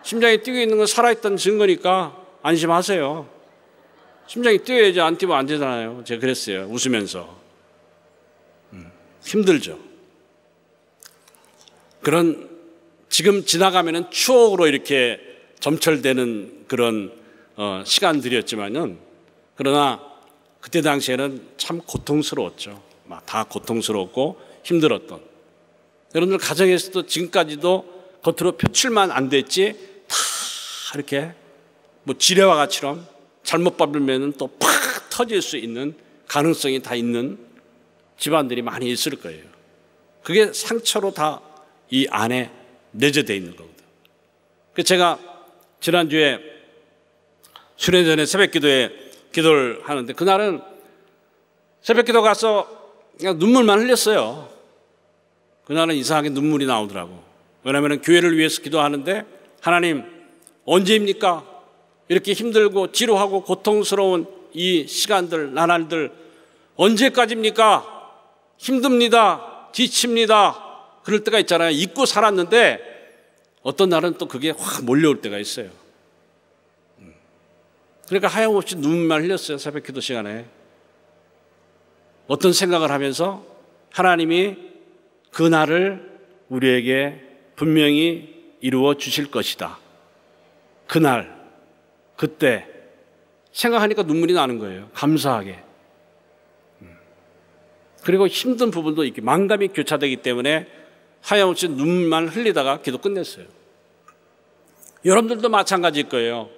심장이 뛰고 있는 건 살아있다는 증거니까 안심하세요. 심장이 뛰어야지 안 뛰면 안 되잖아요. 제가 그랬어요. 웃으면서. 힘들죠. 그런 지금 지나가면은 추억으로 이렇게 점철되는 그런 시간들이었지만은 그러나 그때 당시에는 참 고통스러웠죠. 다 고통스럽고 힘들었던. 여러분들 가정에서도 지금까지도 겉으로 표출만 안 됐지 다 이렇게 뭐 지뢰와 같이럼 잘못 밟으면 또 팍 터질 수 있는 가능성이 다 있는 집안들이 많이 있을 거예요. 그게 상처로 다 이 안에 내재되어 있는 거거든요. 그래서 제가 지난주에 수련 전에 새벽 기도에 기도를 하는데 그날은 새벽 기도 가서 그냥 눈물만 흘렸어요. 그날은 이상하게 눈물이 나오더라고. 왜냐하면 교회를 위해서 기도하는데 하나님 언제입니까? 이렇게 힘들고 지루하고 고통스러운 이 시간들, 나날들 언제까지입니까? 힘듭니다. 지칩니다. 그럴 때가 있잖아요. 잊고 살았는데 어떤 날은 또 그게 확 몰려올 때가 있어요. 그러니까 하염없이 눈물만 흘렸어요. 새벽 기도 시간에. 어떤 생각을 하면서 하나님이 그 날을 우리에게 분명히 이루어 주실 것이다. 그날, 그때 생각하니까 눈물이 나는 거예요. 감사하게. 그리고 힘든 부분도 이렇게 만감이 교차되기 때문에 하염없이 눈만 흘리다가 기도 끝냈어요. 여러분들도 마찬가지일 거예요.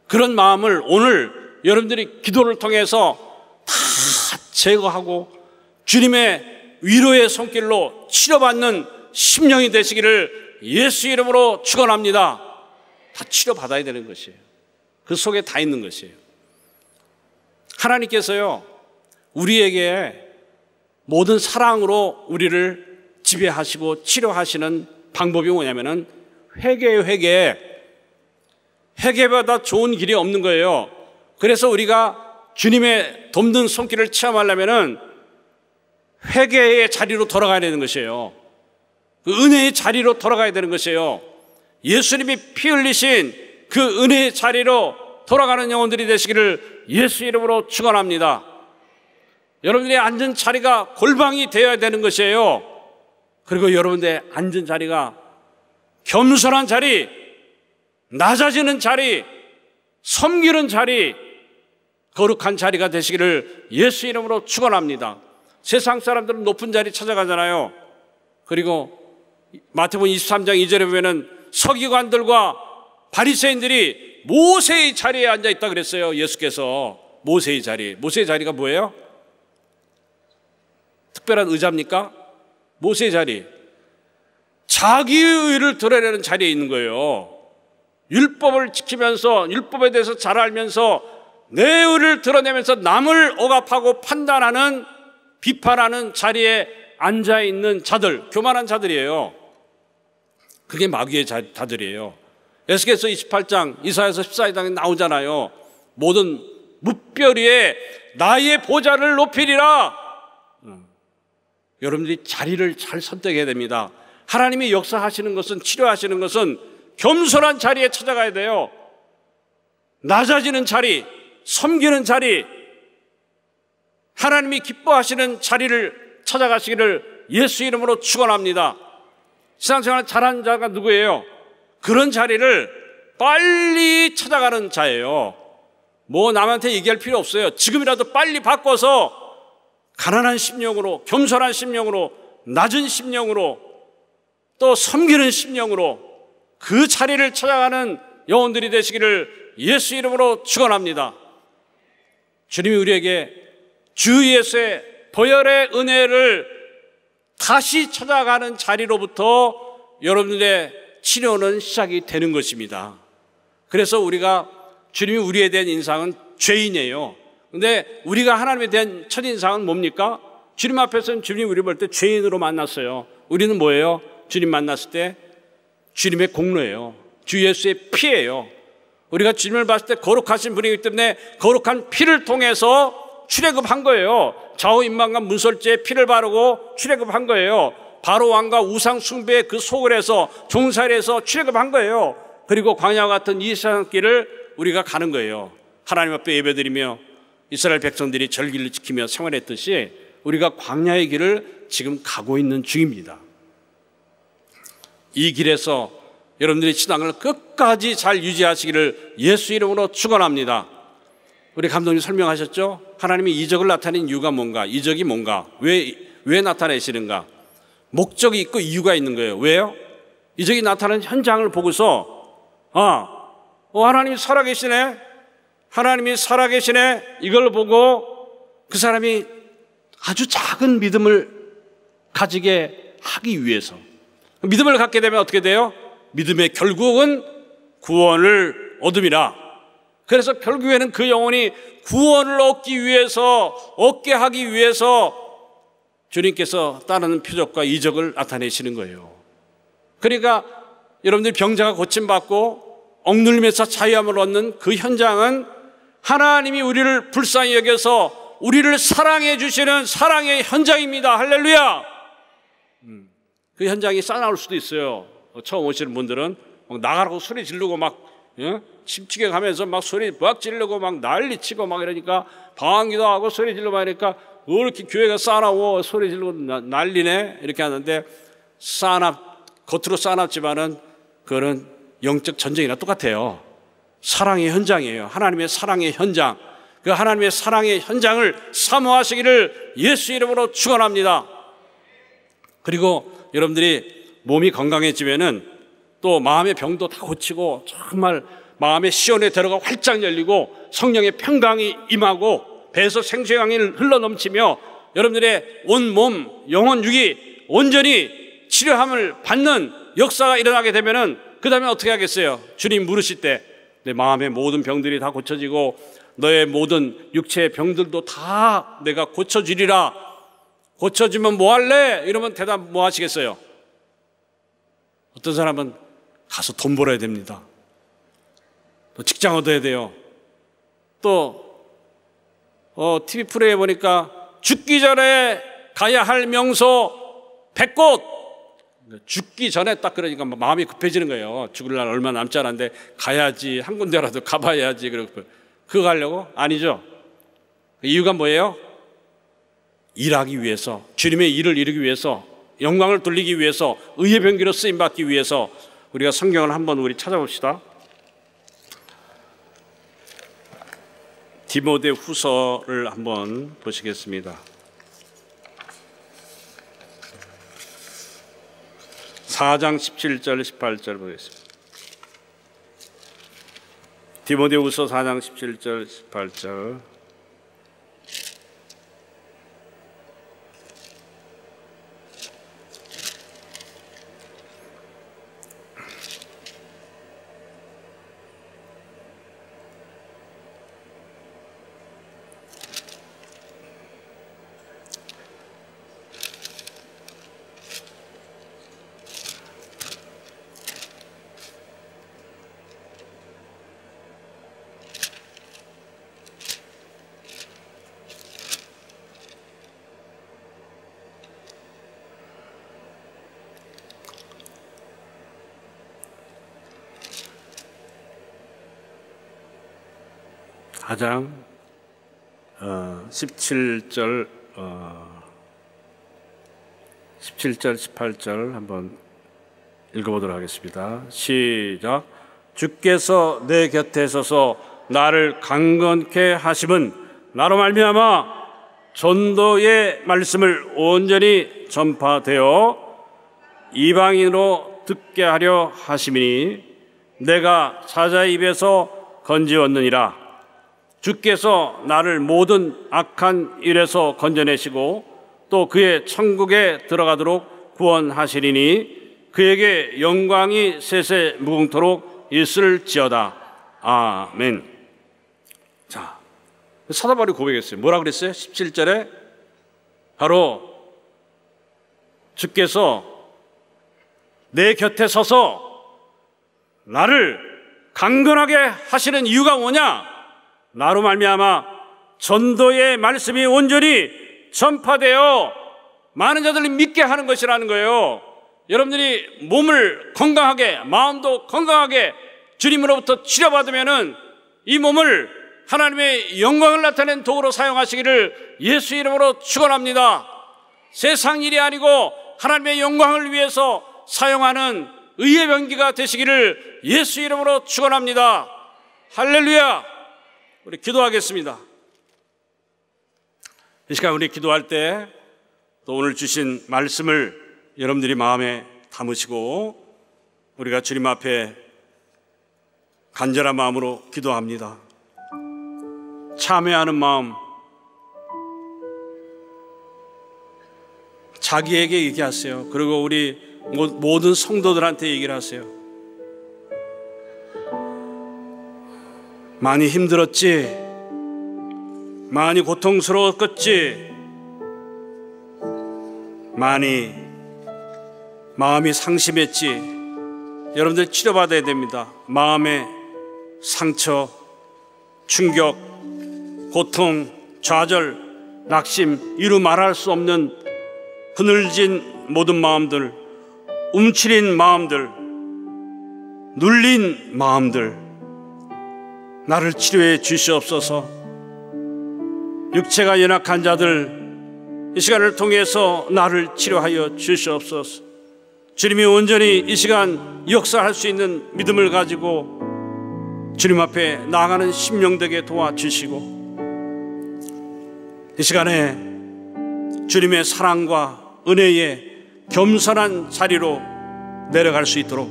그런 마음을 오늘 여러분들이 기도를 통해서 다 제거하고 주님의 위로의 손길로 치료받는 심령이 되시기를 예수 이름으로 축원합니다. 다 치료받아야 되는 것이에요. 그 속에 다 있는 것이에요. 하나님께서요, 우리에게 모든 사랑으로 우리를 지배하시고 치료하시는 방법이 뭐냐면은 회개보다 좋은 길이 없는 거예요. 그래서 우리가 주님의 돕는 손길을 체험하려면은 회개의 자리로 돌아가야 되는 것이에요. 그 은혜의 자리로 돌아가야 되는 것이에요. 예수님이 피 흘리신 그 은혜의 자리로 돌아가는 영혼들이 되시기를 예수 이름으로 축원합니다. 여러분들의 앉은 자리가 골방이 되어야 되는 것이에요. 그리고 여러분들의 앉은 자리가 겸손한 자리, 낮아지는 자리, 섬기는 자리, 거룩한 자리가 되시기를 예수 이름으로 축원합니다. 세상 사람들은 높은 자리 찾아가잖아요. 그리고 마태복음 23장 2절에 보면은 서기관들과 바리새인들이 모세의 자리에 앉아 있다 그랬어요. 예수께서 모세의 자리가 뭐예요? 특별한 의자입니까? 모세의 자리. 자기의 의를 드러내는 자리에 있는 거예요. 율법을 지키면서 율법에 대해서 잘 알면서 내 의를 드러내면서 남을 억압하고 판단하는 비판하는 자리에 앉아있는 자들, 교만한 자들이에요. 그게 마귀의 자들이에요. 에스겔서 28장, 이사야서 14장에 나오잖아요. 모든 무별 위에 나의 보좌를 높이리라. 여러분들이 자리를 잘 선택해야 됩니다. 하나님이 역사하시는 것은, 치료하시는 것은 겸손한 자리에 찾아가야 돼요. 낮아지는 자리, 섬기는 자리, 하나님이 기뻐하시는 자리를 찾아가시기를 예수 이름으로 축원합니다. 신앙생활 잘하는 자가 누구예요? 그런 자리를 빨리 찾아가는 자예요. 뭐 남한테 얘기할 필요 없어요. 지금이라도 빨리 바꿔서 가난한 심령으로, 겸손한 심령으로, 낮은 심령으로, 또 섬기는 심령으로 그 자리를 찾아가는 영혼들이 되시기를 예수 이름으로 축원합니다. 주님이 우리에게 주 예수의 보혈의 은혜를 다시 찾아가는 자리로부터 여러분들의 치료는 시작이 되는 것입니다. 그래서 우리가 주님이 우리에 대한 인상은 죄인이에요. 근데 우리가 하나님에 대한 첫인상은 뭡니까? 주님 앞에서는 주님이 우리 볼 때 죄인으로 만났어요. 우리는 뭐예요? 주님 만났을 때 주님의 공로예요. 주 예수의 피예요. 우리가 주님을 봤을 때 거룩하신 분이기 때문에 거룩한 피를 통해서 출애굽한 거예요. 좌우임만과 문설주에 피를 바르고 출애굽한 거예요. 바로 왕과 우상 숭배의 그 속을 해서 종살이해서 출애굽한 거예요. 그리고 광야와 같은 이 세상 길을 우리가 가는 거예요. 하나님 앞에 예배드리며 이스라엘 백성들이 절기를 지키며 생활했듯이 우리가 광야의 길을 지금 가고 있는 중입니다. 이 길에서 여러분들의 신앙을 끝까지 잘 유지하시기를 예수 이름으로 축원합니다. 우리 감독님 설명하셨죠? 하나님이 이적을 나타낸 이유가 뭔가? 이적이 뭔가? 왜 나타내시는가? 목적이 있고 이유가 있는 거예요. 왜요? 이적이 나타나는 현장을 보고서 하나님이 살아계시네, 하나님이 살아계시네, 이걸 보고 그 사람이 아주 작은 믿음을 가지게 하기 위해서, 믿음을 갖게 되면 어떻게 돼요? 믿음의 결국은 구원을 얻음이라. 그래서 결국에는 그 영혼이 구원을 얻게 하기 위해서 주님께서 따르는 표적과 이적을 나타내시는 거예요. 그러니까 여러분들 병자가 고침받고 억눌림에서 자유함을 얻는 그 현장은 하나님이 우리를 불쌍히 여겨서 우리를 사랑해 주시는 사랑의 현장입니다. 할렐루야. 그 현장이 싸나울 수도 있어요. 처음 오시는 분들은 막 나가라고 소리 지르고 막 침치게 가면서 막 소리 막 지르고 막 난리치고 막 이러니까 방황기도 하고 소리 지르고 막 이러니까 왜 이렇게 교회가 싸나워, 소리 지르고 난리네, 이렇게 하는데 겉으로 싸납지만은 그거는 영적 전쟁이나 똑같아요. 사랑의 현장이에요. 하나님의 사랑의 현장. 그 하나님의 사랑의 현장을 사모하시기를 예수 이름으로 축원합니다. 그리고 여러분들이 몸이 건강해지면은 또 마음의 병도 다 고치고 정말 마음의 시온의 대로가 활짝 열리고 성령의 평강이 임하고 배에서 생수의 강이 흘러넘치며 여러분들의 온몸, 영혼, 육이 온전히 치료함을 받는 역사가 일어나게 되면은 그 다음에 어떻게 하겠어요? 주님 물으실 때 내 마음의 모든 병들이 다 고쳐지고 너의 모든 육체의 병들도 다 내가 고쳐주리라. 고쳐주면 뭐 할래? 이러면 대답 뭐 하시겠어요? 어떤 사람은 가서 돈 벌어야 됩니다. 또 직장 얻어야 돼요. 또 TV 프로에 보니까 죽기 전에 가야 할 명소 100곳. 죽기 전에 딱 그러니까 마음이 급해지는 거예요. 죽을 날 얼마 남지 않았는데 가야지, 한 군데라도 가봐야지. 그거 가려고? 아니죠. 이유가 뭐예요? 일하기 위해서, 주님의 일을 이루기 위해서, 영광을 돌리기 위해서, 의의 병기로 쓰임받기 위해서. 우리가 성경을 한번 우리 찾아봅시다. 디모데 후서를 한번 보시겠습니다. 4장 17절 18절 보겠습니다. 디모데 후서 4장 17절 18절. 가장 17절 18절 한번 읽어보도록 하겠습니다. 시작. 주께서 내 곁에 서서 나를 강건케 하심은 나로 말미암아 전도의 말씀을 온전히 전파되어 이방인으로 듣게 하려 하심이니 내가 사자의 입에서 건지었느니라. 주께서 나를 모든 악한 일에서 건져내시고 또 그의 천국에 들어가도록 구원하시리니 그에게 영광이 세세 무궁토록 있을지어다. 아멘. 자, 사도 바울이 고백했어요. 뭐라 그랬어요? 17절에 바로 주께서 내 곁에 서서 나를 강건하게 하시는 이유가 뭐냐? 나로 말미암아 전도의 말씀이 온전히 전파되어 많은 자들이 믿게 하는 것이라는 거예요. 여러분들이 몸을 건강하게, 마음도 건강하게 주님으로부터 치료받으면은 이 몸을 하나님의 영광을 나타낸 도구로 사용하시기를 예수 이름으로 축원합니다. 세상 일이 아니고 하나님의 영광을 위해서 사용하는 의의 병기가 되시기를 예수 이름으로 축원합니다. 할렐루야. 우리 기도하겠습니다. 이 시간 우리 기도할 때 또 오늘 주신 말씀을 여러분들이 마음에 담으시고 우리가 주님 앞에 간절한 마음으로 기도합니다. 참회하는 마음, 자기에게 얘기하세요. 그리고 우리 모든 성도들한테 얘기를 하세요. 많이 힘들었지? 많이 고통스러웠겠지? 많이 마음이 상심했지? 여러분들 치료받아야 됩니다. 마음의 상처, 충격, 고통, 좌절, 낙심, 이루 말할 수 없는 그늘진 모든 마음들, 움츠린 마음들, 눌린 마음들, 나를 치료해 주시옵소서. 육체가 연약한 자들 이 시간을 통해서 나를 치료하여 주시옵소서. 주님이 온전히 이 시간 역사할 수 있는 믿음을 가지고 주님 앞에 나아가는 심령 되게 도와주시고, 이 시간에 주님의 사랑과 은혜의 겸손한 자리로 내려갈 수 있도록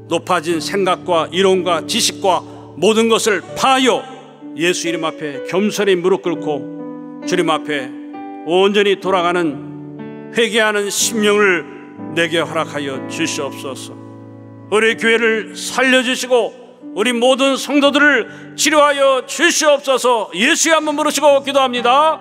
높아진 생각과 이론과 지식과 모든 것을 파하여 예수 이름 앞에 겸손히 무릎 꿇고 주님 앞에 온전히 돌아가는 회개하는 심령을 내게 허락하여 주시옵소서. 우리 교회를 살려주시고 우리 모든 성도들을 치료하여 주시옵소서. 예수의 한번 부르시고 기도합니다.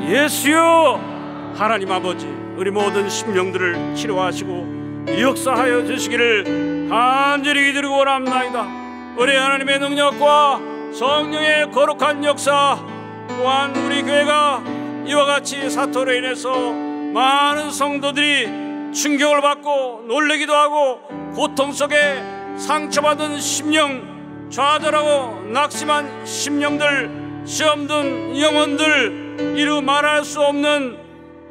예수여, 하나님 아버지, 우리 모든 심령들을 치료하시고 역사하여 주시기를 간절히 기도드리고 원합나이다. 우리 하나님의 능력과 성령의 거룩한 역사, 또한 우리 교회가 이와 같이 사토로 인해서 많은 성도들이 충격을 받고 놀라기도 하고 고통 속에 상처받은 심령, 좌절하고 낙심한 심령들, 시험 든 영혼들, 이루 말할 수 없는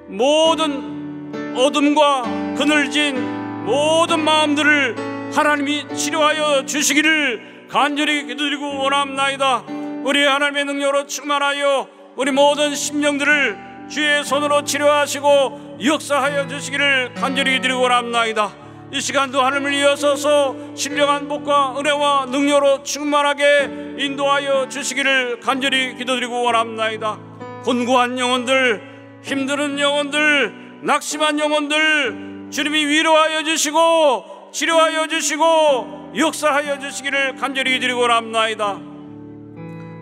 모든 어둠과 그늘진 모든 마음들을 하나님이 치료하여 주시기를 간절히 기도드리고 원합나이다. 우리 하나님의 능력으로 충만하여 우리 모든 심령들을 주의 손으로 치료하시고 역사하여 주시기를 간절히 기도드리고 원합나이다. 이 시간도 하나님을 이어서서 신령한 복과 은혜와 능력으로 충만하게 인도하여 주시기를 간절히 기도드리고 원합나이다. 곤고한 영혼들, 힘드는 영혼들, 낙심한 영혼들 주님이 위로하여 주시고 치료하여 주시고 역사하여 주시기를 간절히 드리고 원합나이다.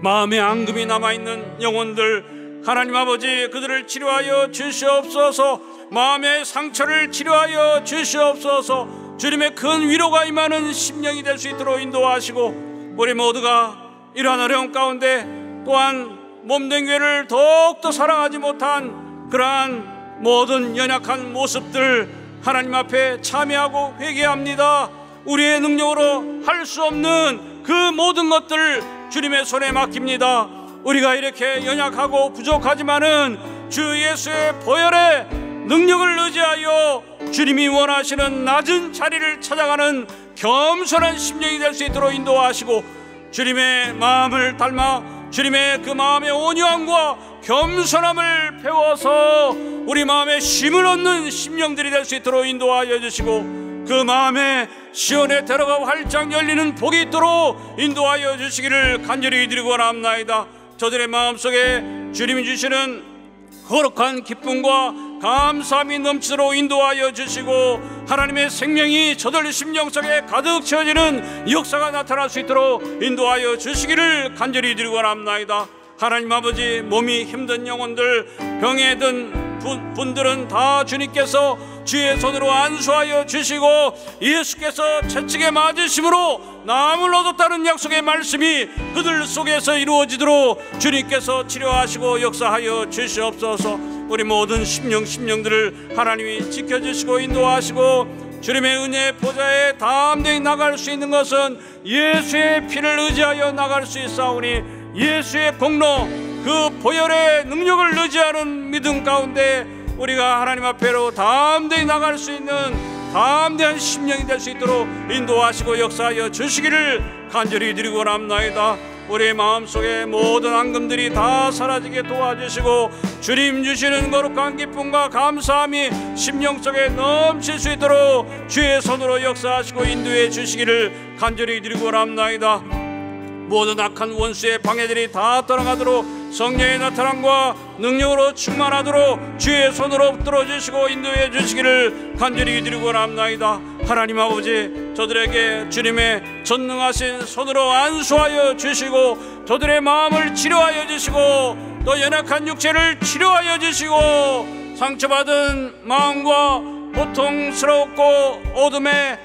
마음에 앙금이 남아있는 영혼들, 하나님 아버지, 그들을 치료하여 주시옵소서. 마음의 상처를 치료하여 주시옵소서. 주님의 큰 위로가 임하는 심령이 될 수 있도록 인도하시고, 우리 모두가 이러한 어려움 가운데 또한 몸된 교회를 더욱더 사랑하지 못한 그러한 모든 연약한 모습들 하나님 앞에 참여하고 회개합니다. 우리의 능력으로 할 수 없는 그 모든 것들 주님의 손에 맡깁니다. 우리가 이렇게 연약하고 부족하지만은 주 예수의 보혈의 능력을 의지하여 주님이 원하시는 낮은 자리를 찾아가는 겸손한 심령이 될 수 있도록 인도하시고, 주님의 마음을 닮아 주님의 그 마음의 온유함과 겸손함을 배워서 우리 마음에 쉼을 얻는 심령들이 될 수 있도록 인도하여 주시고, 그 마음에 시온에 들어가 활짝 열리는 복이 있도록 인도하여 주시기를 간절히 드리고 원합나이다. 저들의 마음속에 주님이 주시는 거룩한 기쁨과 감사함이 넘치도록 인도하여 주시고, 하나님의 생명이 저들 심령 속에 가득 채워지는 역사가 나타날 수 있도록 인도하여 주시기를 간절히 드리고 원합나이다. 하나님 아버지, 몸이 힘든 영혼들, 병에 든 분들은 다 주님께서 주의 손으로 안수하여 주시고 예수께서 채찍에 맞으심으로 나음을 얻었다는 약속의 말씀이 그들 속에서 이루어지도록 주님께서 치료하시고 역사하여 주시옵소서. 우리 모든 심령들을 하나님이 지켜주시고 인도하시고, 주님의 은혜의 보좌에 담대히 나갈 수 있는 것은 예수의 피를 의지하여 나갈 수 있사오니, 예수의 공로, 그 보혈의 능력을 의지하는 믿음 가운데 우리가 하나님 앞에로 담대히 나갈 수 있는 담대한 심령이 될 수 있도록 인도하시고 역사하여 주시기를 간절히 드리고 원합나이다. 우리의 마음속에 모든 앙금들이 다 사라지게 도와주시고, 주님 주시는 거룩한 기쁨과 감사함이 심령 속에 넘칠 수 있도록 주의 손으로 역사하시고 인도해 주시기를 간절히 드리고 원합나이다. 모든 악한 원수의 방해들이 다 떠나가도록 성령의 나타남과 능력으로 충만하도록 주의 손으로 붙들어 주시고 인도해 주시기를 간절히 드리고 원합나이다. 하나님 아버지, 저들에게 주님의 전능하신 손으로 안수하여 주시고, 저들의 마음을 치료하여 주시고, 또 연약한 육체를 치료하여 주시고, 상처받은 마음과 고통스럽고 어둠의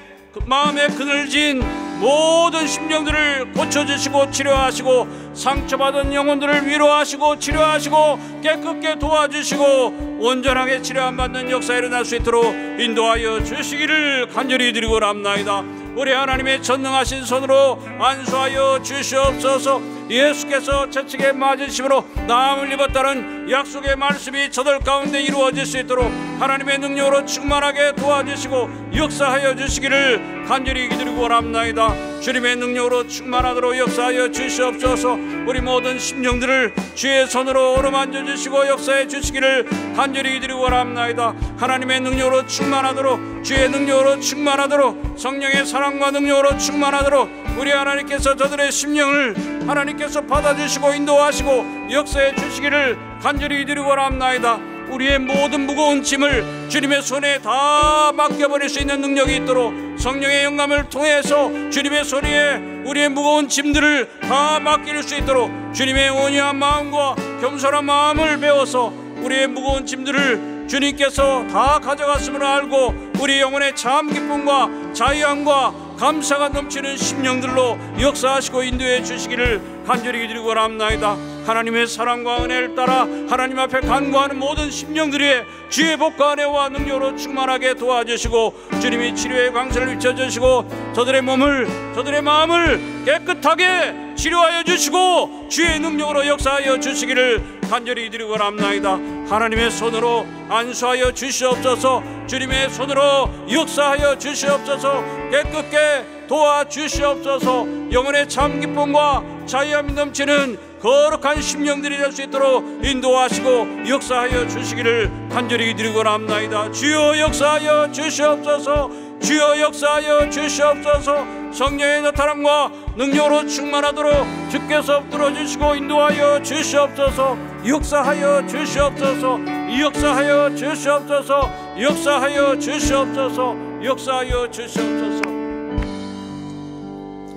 마음에 그늘진 모든 심령들을 고쳐주시고 치료하시고, 상처받은 영혼들을 위로하시고 치료하시고 깨끗게 도와주시고 온전하게 치료받는 역사에 일어날 수 있도록 인도하여 주시기를 간절히 드리고 원합나이다. 우리 하나님의 전능하신 손으로 안수하여 주시옵소서. 예수께서 채찍에 맞으심으로 나음을 입었다는 약속의 말씀이 저들 가운데 이루어질 수 있도록 하나님의 능력으로 충만하게 도와주시고 역사하여 주시기를 간절히 기도드리고 원합나이다. 주님의 능력으로 충만하도록 역사하여 주시옵소서. 우리 모든 심령들을 주의 손으로 어루만져 주시고 역사해 주시기를 간절히 기도드리고 원합나이다. 하나님의 능력으로 충만하도록, 주의 능력으로 충만하도록, 성령의 사랑과 능력으로 충만하도록 우리 하나님께서 저들의 심령을 하나님께서 받아주시고 인도하시고 역사해 주시기를 간절히 기도드리고 원합나이다. 우리의 모든 무거운 짐을 주님의 손에 다 맡겨버릴 수 있는 능력이 있도록 성령의 영감을 통해서 주님의 손에 우리의 무거운 짐들을 다 맡길 수 있도록 주님의 온유한 마음과 겸손한 마음을 배워서 우리의 무거운 짐들을 주님께서 다 가져갔음을 알고 우리 영혼의 참 기쁨과 자유함과 감사가 넘치는 심령들로 역사하시고 인도해 주시기를 간절히 기도드리고 원합나이다. 하나님의 사랑과 은혜를 따라 하나님 앞에 간구하는 모든 심령들이 주의 복과 은혜와 능력으로 충만하게 도와주시고 주님이 치료의 광선을 비춰주시고 저들의 몸을, 저들의 마음을 깨끗하게 치료하여 주시고 주의 능력으로 역사하여 주시기를 간절히 기도드리고 원합나이다. 하나님의 손으로 안수하여 주시옵소서. 주님의 손으로 역사하여 주시옵소서. 깨끗게 도와주시옵소서. 영혼의 참 기쁨과 자유함이 넘치는 거룩한 심령들이 될 수 있도록 인도하시고 역사하여 주시기를 간절히 기도드리고 원합나이다. 주여 역사하여 주시옵소서. 주여 역사하여 주시옵소서. 성령의 나타남과 능력으로 충만하도록 주께서 들어주시고 인도하여 주시옵소서. 역사하여 주시옵소서. 역사하여 주시옵소서. 역사하여 주시옵소서. 역사하여 주시옵소서.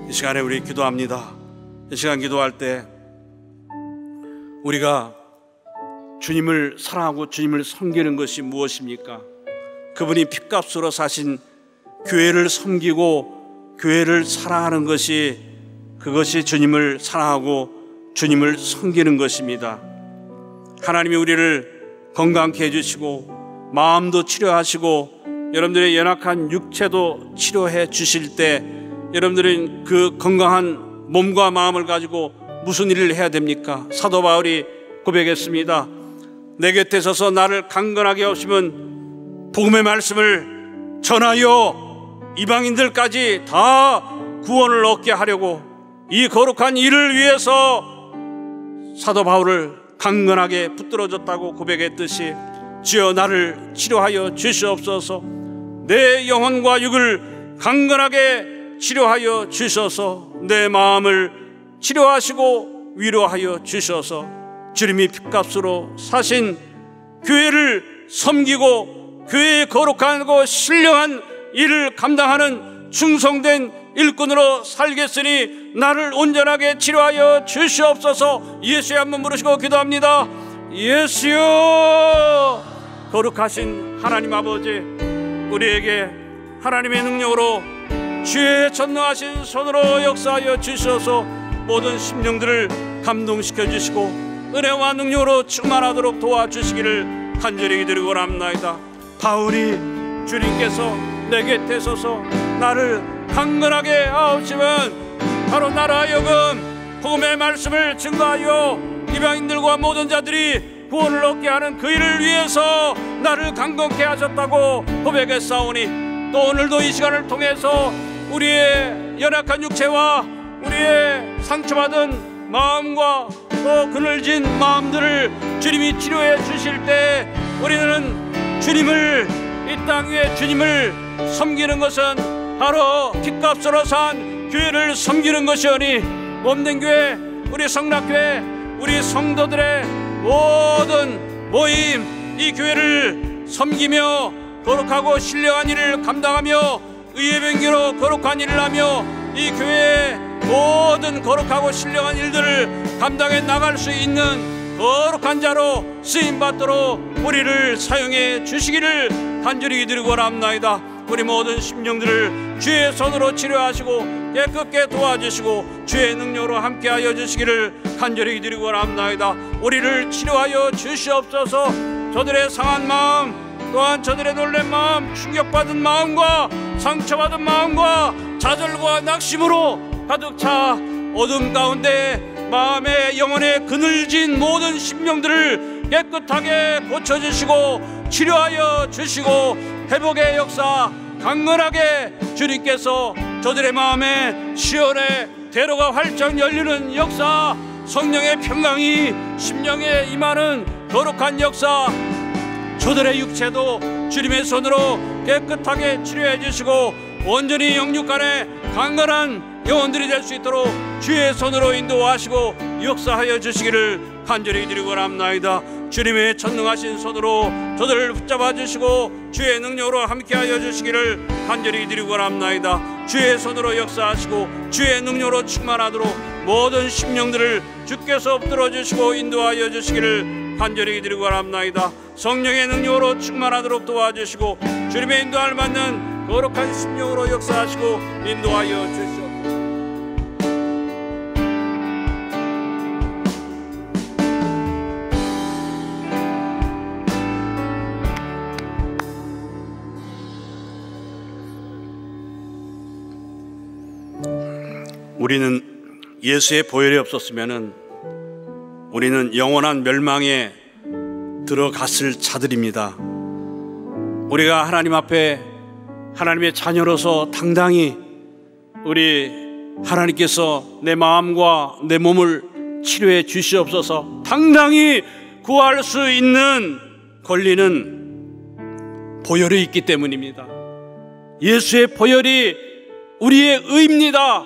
이 시간에 우리 기도합니다. 이 시간 기도할 때 우리가 주님을 사랑하고 주님을 섬기는 것이 무엇입니까? 그분이 핏값으로 사신 교회를 섬기고 교회를 사랑하는 것이, 그것이 주님을 사랑하고 주님을 섬기는 것입니다. 하나님이 우리를 건강케 해주시고 마음도 치료하시고 여러분들의 연약한 육체도 치료해 주실 때 여러분들은 그 건강한 몸과 마음을 가지고 무슨 일을 해야 됩니까? 사도 바울이 고백했습니다. 내 곁에 서서 나를 강건하게 하시면 복음의 말씀을 전하여 이방인들까지 다 구원을 얻게 하려고 이 거룩한 일을 위해서 사도 바울을 강건하게 붙들어줬다고 고백했듯이 주여 나를 치료하여 주시옵소서. 내 영혼과 육을 강건하게 치료하여 주셔서 내 마음을 치료하시고 위로하여 주셔서 주님이 핏값으로 사신 교회를 섬기고 교회의 거룩하고 신령한 일을 감당하는 충성된 일꾼으로 살겠으니 나를 온전하게 치료하여 주시옵소서. 예수의 한번 부르시고 기도합니다. 예수여. 거룩하신 하나님 아버지, 우리에게 하나님의 능력으로 주의 전능하신 손으로 역사하여 주셔서 모든 심령들을 감동시켜 주시고 은혜와 능력으로 충만하도록 도와주시기를 간절히 기도드리고 원합나이다. 바울이 주님께서 내 곁에 서서 나를 강건하게 하시면 바로 나로 하여금 복음의 말씀을 증거하여 이방인들과 모든 자들이 구원을 얻게 하는 그 일을 위해서 나를 강건케 하셨다고 고백했사오니 또 오늘도 이 시간을 통해서 우리의 연약한 육체와 우리의 상처받은 마음과 또 그늘진 마음들을 주님이 치료해 주실 때 우리는 주님을, 이 땅 위에 주님을 섬기는 것은 바로 핏값으로 산 교회를 섬기는 것이오니 몸된 교회, 우리 성락교회, 우리 성도들의 모든 모임, 이 교회를 섬기며 거룩하고 신령한 일을 감당하며 의의 병기로 거룩한 일을 하며 이 교회의 모든 거룩하고 신령한 일들을 감당해 나갈 수 있는 거룩한 자로 쓰임받도록 우리를 사용해 주시기를 간절히 기도드리고 원합나이다. 우리 모든 심령들을 주의 손으로 치료하시고 깨끗게 도와주시고 주의 능력으로 함께하여 주시기를 간절히 기도드리고 원합나이다. 우리를 치료하여 주시옵소서. 저들의 상한 마음, 또한 저들의 놀란 마음, 충격받은 마음과 상처받은 마음과 좌절과 낙심으로 가득 차 어둠 가운데 마음의 영혼에 그늘진 모든 심령들을 깨끗하게 고쳐주시고 치료하여 주시고 회복의 역사 강건하게 주님께서 저들의 마음에 시온의 대로가 활짝 열리는 역사, 성령의 평강이 심령에 임하는 거룩한 역사, 저들의 육체도 주님의 손으로 깨끗하게 치료해 주시고 온전히 영육간에 강건한 영혼들이 될 수 있도록 주의 손으로 인도하시고 역사하여 주시기를 간절히 드리고 합나이다. 주님의 전능하신 손으로 저들을 붙잡아 주시고 주의 능력으로 함께하여 주시기를 간절히 드리고 합나이다. 주의 손으로 역사하시고 주의 능력으로 충만하도록 모든 심령들을 주께서 붙들어 주시고 인도하여 주시기를 간절히 드리고 합나이다. 성령의 능력으로 충만하도록 도와주시고 주님의 인도함을 받는 거룩한 심령으로 역사하시고 인도하여 주시옵소서. 우리는 예수의 보혈이 없었으면은 우리는 영원한 멸망에 들어갔을 자들입니다. 우리가 하나님 앞에 하나님의 자녀로서 당당히 우리 하나님께서 내 마음과 내 몸을 치료해 주시옵소서 당당히 구할 수 있는 권리는 보혈이 있기 때문입니다. 예수의 보혈이 우리의 의입니다.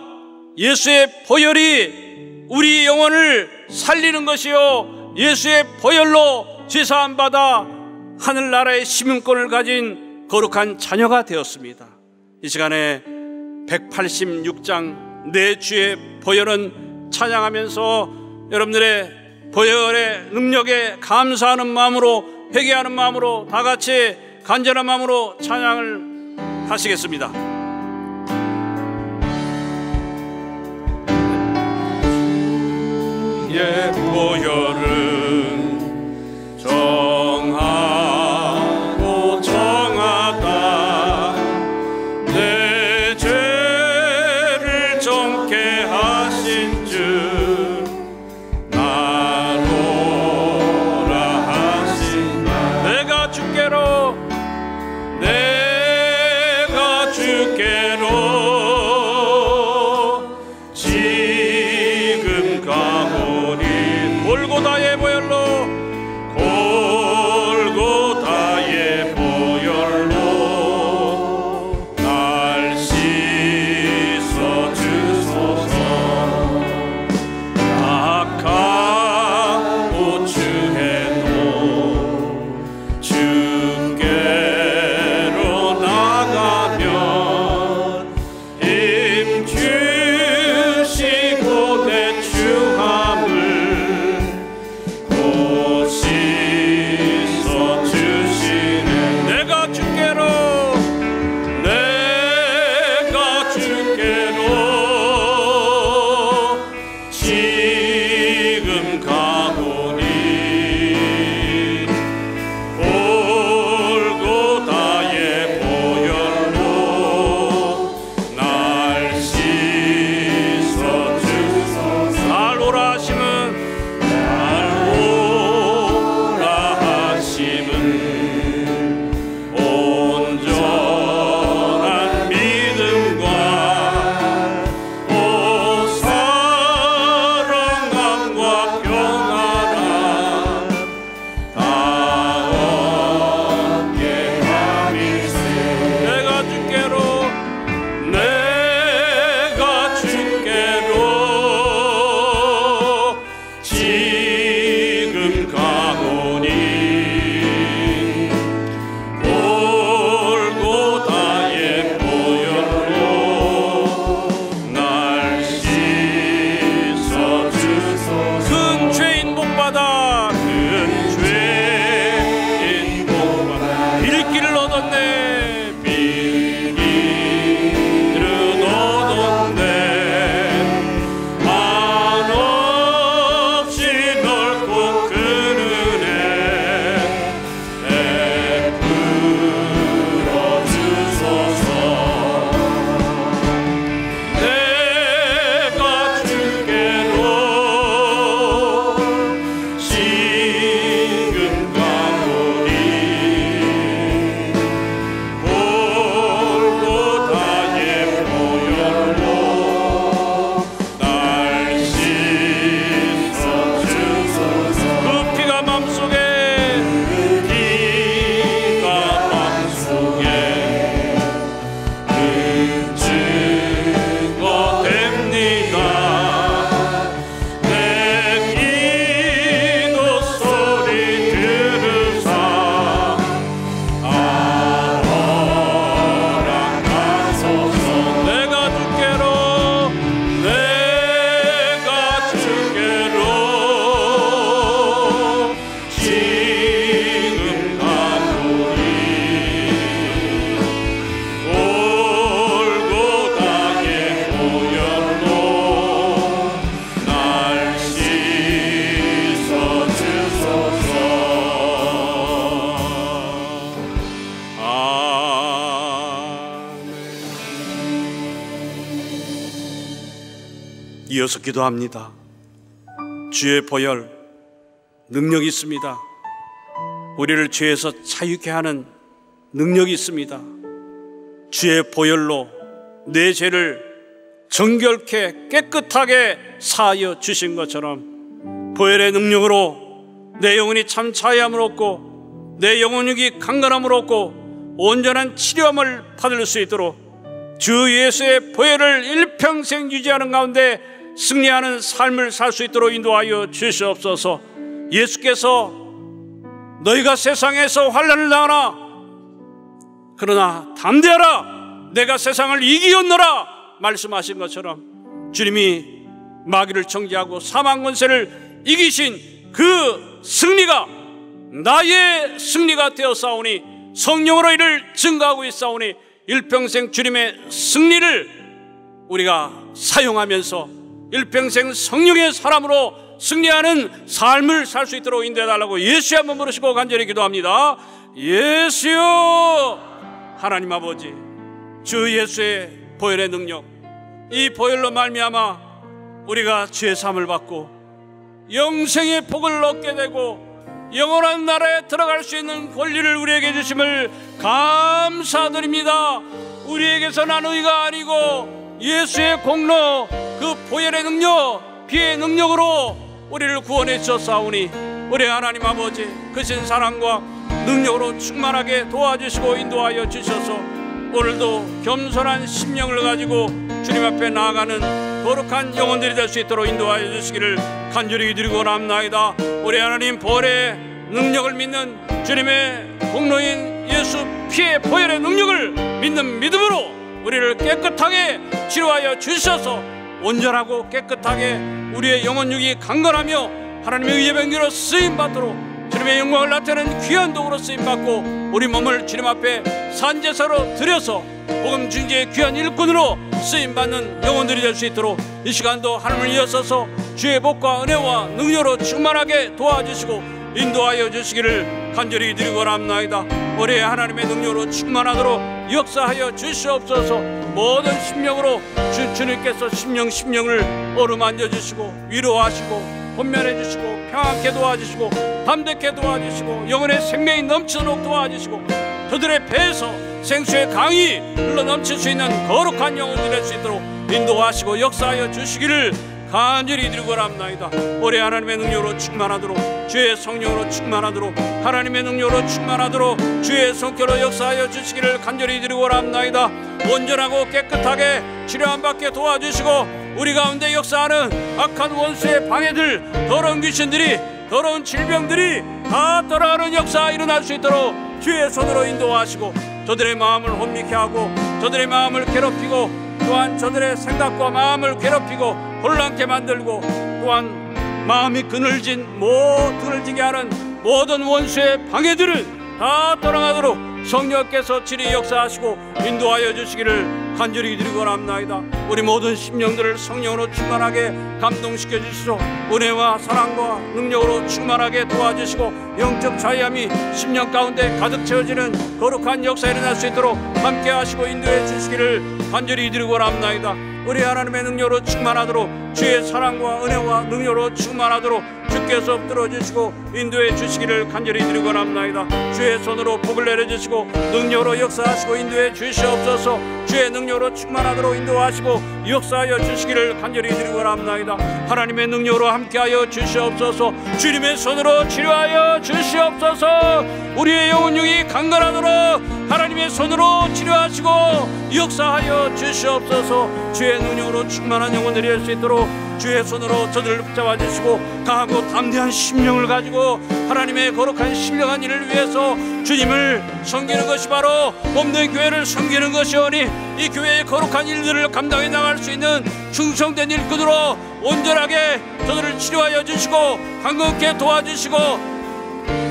예수의 보혈이 우리 영혼을 살리는 것이요 예수의 보혈로 제사함 받아 하늘나라의 시민권을 가진 거룩한 자녀가 되었습니다. 이 시간에 186장 내 주의 보혈은 찬양하면서 여러분들의 보혈의 능력에 감사하는 마음으로 회개하는 마음으로 다 같이 간절한 마음으로 찬양을 하시겠습니다. 예, 보혈은 정하고 정하다 내 죄를 정케 하신 주 나로라 하신다. 내가 주께로 지금 가보니 골고다의 이어서 기도합니다. 주의 보혈 능력이 있습니다. 우리를 죄에서 자유케 하는 능력이 있습니다. 주의 보혈로 내 죄를 정결케 깨끗하게 사하여 주신 것처럼 보혈의 능력으로 내 영혼이 참 자유함을 얻고 내 영혼육이 강건함을 얻고 온전한 치료함을 받을 수 있도록 주 예수의 보혈을 일평생 유지하는 가운데 승리하는 삶을 살 수 있도록 인도하여 주시옵소서. 예수께서 너희가 세상에서 환난을 당하나 그러나 담대하라 내가 세상을 이기었노라 말씀하신 것처럼 주님이 마귀를 정죄하고 사망 권세를 이기신 그 승리가 나의 승리가 되었사오니 성령으로 이를 증거하고 있사오니 일평생 주님의 승리를 우리가 사용하면서 일평생 성령의 사람으로 승리하는 삶을 살 수 있도록 인도해달라고 예수의 한번 부르시고 간절히 기도합니다. 예수여. 하나님 아버지, 주 예수의 보혈의 능력, 이 보혈로 말미암아 우리가 죄 사함을 받고 영생의 복을 얻게 되고 영원한 나라에 들어갈 수 있는 권리를 우리에게 주심을 감사드립니다. 우리에게서 난 의가 아니고 예수의 공로, 그 보혈의 능력, 피의 능력으로 우리를 구원해 주셨사오니 우리 하나님 아버지 크신 사랑과 능력으로 충만하게 도와주시고 인도하여 주셔서 오늘도 겸손한 심령을 가지고 주님 앞에 나아가는 거룩한 영혼들이 될 수 있도록 인도하여 주시기를 간절히 드리고 원합나이다. 우리 하나님 보혈의 능력을 믿는 주님의 공로인 예수 피의 보혈의 능력을 믿는 믿음으로 우리를 깨끗하게 치료하여 주셔서 온전하고 깨끗하게 우리의 영혼육이 강건하며 하나님의 의의 병기로 쓰임받도록 주님의 영광을 나타내는 귀한 도구로 쓰임받고 우리 몸을 주님 앞에 산제사로 드려서 복음 중재의 귀한 일꾼으로 쓰임받는 영혼들이 될 수 있도록 이 시간도 하나님을 이어서서 주의 복과 은혜와 능력으로 충만하게 도와주시고 인도하여 주시기를 간절히 드리고 원합나이다. 우리 하나님의 능력으로 충만하도록 역사하여 주시옵소서. 모든 심령으로 주님께서 심령을 어루만져 주시고 위로하시고 권면해 주시고 평안케 도와주시고 담대케 도와주시고 영혼의 생명이 넘치도록 도와주시고 저들의 배에서 생수의 강이 흘러넘칠 수 있는 거룩한 영혼이 될 수 있도록 인도하시고 역사하여 주시기를 간절히 드리고 원합나이다. 우리 하나님의 능력으로 충만하도록 주의 성령으로 충만하도록 하나님의 능력으로 충만하도록 주의 손길로 역사하여 주시기를 간절히 드리고 원합나이다. 온전하고 깨끗하게 치료함 받게 도와주시고 우리 가운데 역사하는 악한 원수의 방해들, 더러운 귀신들이, 더러운 질병들이 다 떠나가는 역사 일어날 수 있도록 주의 손으로 인도하시고 저들의 마음을 혼미케 하고 저들의 마음을 괴롭히고 또한 저들의 생각과 마음을 괴롭히고 혼란케 만들고 또한 마음이 그늘지게 하는 모든 원수의 방해들은 다 떠나가도록 성령께서 친히 역사하시고 인도하여 주시기를 간절히 드리고 원합나이다. 우리 모든 심령들을 성령으로 충만하게 감동시켜 주시소. 은혜와 사랑과 능력으로 충만하게 도와주시고 영적 자유함이 심령 가운데 가득 채워지는 거룩한 역사 일어날 수 있도록 함께 하시고 인도해 주시기를 간절히 드리고 원합나이다. 우리 하나님의 능력으로 충만하도록 주의 사랑과 은혜와 능력으로 충만하도록 주께서 엎드려 주시고 인도해 주시기를 간절히 드리고 원합나이다. 주의 손으로 복을 내려주시고 능력으로 역사하시고 인도해 주시옵소서. 주의 능력으로 충만하도록 인도하시고 역사하여 주시기를 간절히 드리고 원합나이다. 하나님의 능력으로 함께하여 주시옵소서. 주님의 손으로 치료하여 주시옵소서. 우리의 영혼육이 강건하도록 하나님의 손으로 치료하시고 역사하여 주시옵소서. 주의 능력으로 충만한 영혼들이 될 수 있도록 주의 손으로 저들을 붙잡아 주시고 강하고 담대한 심령을 가지고 하나님의 거룩한 신령한 일을 위해서 주님을 섬기는 것이 바로 없는 교회를 섬기는 것이오니 이 교회의 거룩한 일들을 감당해 나갈 수 있는 충성된 일꾼으로 온전하게 저들을 치료하여 주시고 강건케 도와주시고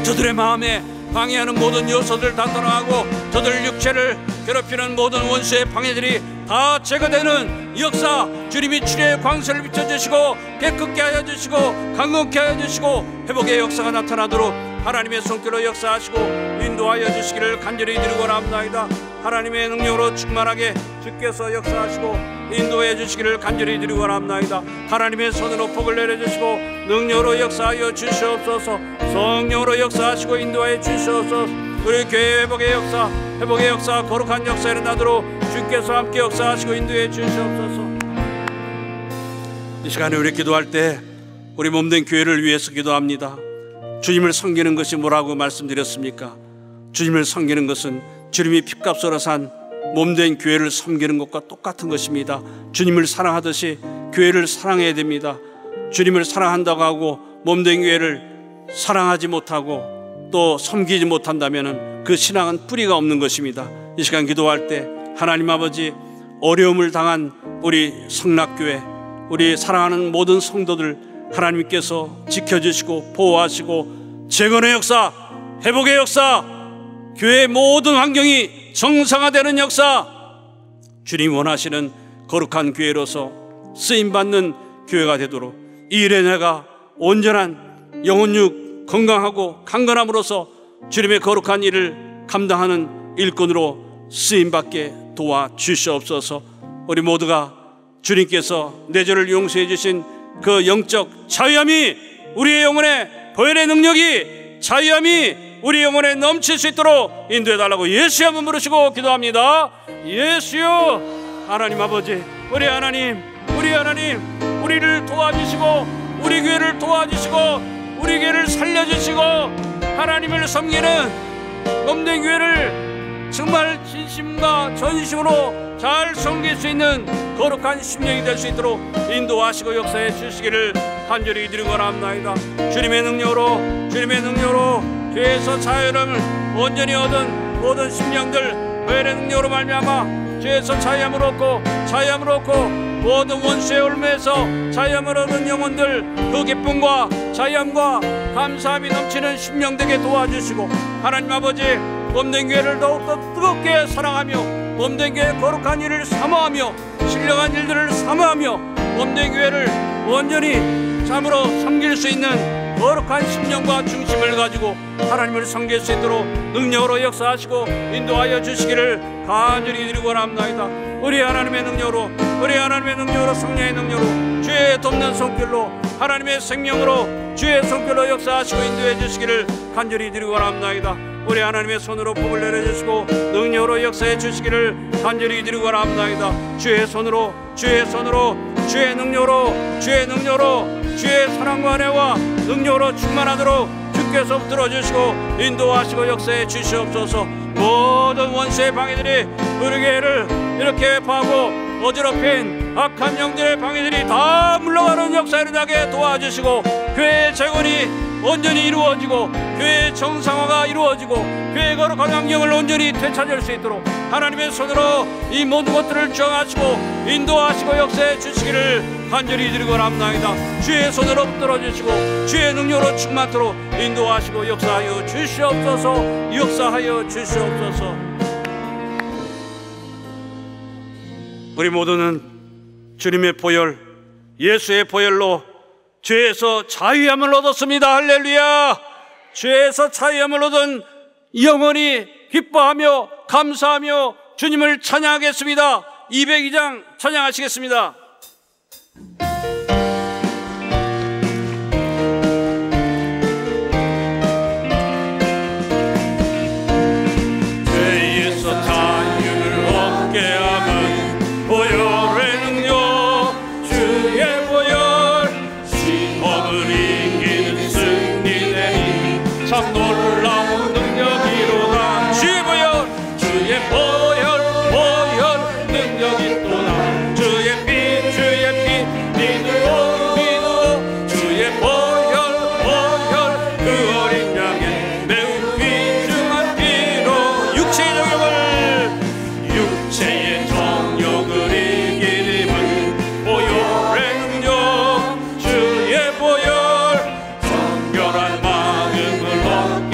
저들의 마음에 방해하는 모든 요소들 다 떠나가고 저들 육체를 괴롭히는 모든 원수의 방해들이 다 제거되는 역사 주님이 치료의 광선을 비춰주시고 깨끗게 하여 주시고 강건케 하여 주시고 회복의 역사가 나타나도록 하나님의 손길로 역사하시고 인도하여 주시기를 간절히 드리고 원합나이다. 하나님의 능력으로 충만하게 주께서 역사하시고 인도해 주시기를 간절히 드리고 원합나이다. 하나님의 손으로 복을 내려주시고 능력으로 역사하여 주시옵소서. 성령으로 역사하시고 인도하여 주시옵소서. 우리 교회 회복의 역사, 거룩한 역사에 일어나도록 주께서 함께 역사하시고 인도해 주시옵소서. 이 시간에 우리 기도할 때 우리 몸된 교회를 위해서 기도합니다. 주님을 섬기는 것이 뭐라고 말씀드렸습니까? 주님을 섬기는 것은 주님이 핏값으로 산 몸된 교회를 섬기는 것과 똑같은 것입니다. 주님을 사랑하듯이 교회를 사랑해야 됩니다. 주님을 사랑한다고 하고 몸된 교회를 사랑하지 못하고 또 섬기지 못한다면 그 신앙은 뿌리가 없는 것입니다. 이 시간 기도할 때 하나님 아버지, 어려움을 당한 우리 성락교회, 우리 사랑하는 모든 성도들 하나님께서 지켜주시고 보호하시고 재건의 역사, 회복의 역사, 교회의 모든 환경이 정상화되는 역사, 주님 원하시는 거룩한 교회로서 쓰임받는 교회가 되도록 이 일에 내가 온전한 영혼육 건강하고 강건함으로써 주님의 거룩한 일을 감당하는 일꾼으로 쓰임받게 도와주시옵소서. 우리 모두가 주님께서 내 죄를 용서해 주신 그 영적 자유함이 우리의 영혼의 보혈의 능력이 자유함이 우리 영혼에 넘칠 수 있도록 인도해 달라고 예수의 한번 부르시고 기도합니다. 예수여, 하나님 아버지, 우리 하나님, 우리를 도와주시고 우리 교회를 도와주시고 우리 교회를 살려주시고 하나님을 섬기는 몸된 교회를 정말 진심과 전심으로 잘 섬길 수 있는 거룩한 심령이 될 수 있도록 인도하시고 역사해 주시기를 간절히 드리고 원합나이다. 주님의 능력으로 죄에서 자유함을 온전히 얻은 모든 심령들 보혈의 능력으로 말미암아 죄에서 자유함을 얻고 모든 원수의 올무에서 자유함을 얻은 영혼들 그 기쁨과 자유함과 감사함이 넘치는 심령 되게 도와주시고 하나님 아버지, 몸된 교회를 더욱더 뜨겁게 사랑하며 몸된 교회의 거룩한 일을 사모하며 신령한 일들을 사모하며 몸된 교회를 온전히 참으로 섬길 수 있는 거룩한 심령과 중심을 가지고 하나님을 섬길 수 있도록 능력으로 역사하시고 인도하여 주시기를 간절히 드리고 원합나이다. 우리 하나님의 능력으로 성령의 능력으로 주의 돕는 손길로 하나님의 생명으로 주의 손길로 역사하시고 인도해 주시기를 간절히 드리고 원합나이다. 우리 하나님의 손으로 복을 내려주시고 능력으로 역사해 주시기를 간절히 드리고 원합나이다. 주의 손으로 주의 능력으로 주의 사랑과 은혜와 능력으로 충만하도록 주께서 붙들어 주시고 인도하시고 역사해 주시옵소서. 모든 원수의 방해들이 우리 교회를 이렇게 회파하고 어지럽힌 악한 영들의 방해들이 다 물러가는 역사를 일어나게 도와주시고 교회의 재건이 온전히 이루어지고 교회의 정상화가 이루어지고 교회의 거룩한 환경을 온전히 되찾을 수 있도록 하나님의 손으로 이 모든 것들을 정하시고 인도하시고 역사해 주시기를 간절히 드리고 원합나이다. 주의 손으로 붙들어 주시고 주의 능력으로 충만토록 인도하시고 역사하여 주시옵소서. 우리 모두는 주님의 보혈, 예수의 보혈로 죄에서 자유함을 얻었습니다. 할렐루야. 죄에서 자유함을 얻은 영원히 기뻐하며 감사하며 주님을 찬양하겠습니다. 202장 찬양하시겠습니다. 죄에서 자유를 얻게 하는 보혈의 능력, 주의 보혈, 시험을 이기는 승리의 힘, 참 놀라운 능력이로다. 주의 보혈 능력이 또다. 주의 피 믿어 주의 보혈 그 어린 양의 매우 귀중한 피로 육체의 정욕을 이긴 힘은 보혈의 능력, 주의 보혈 정결한 마음을 얻게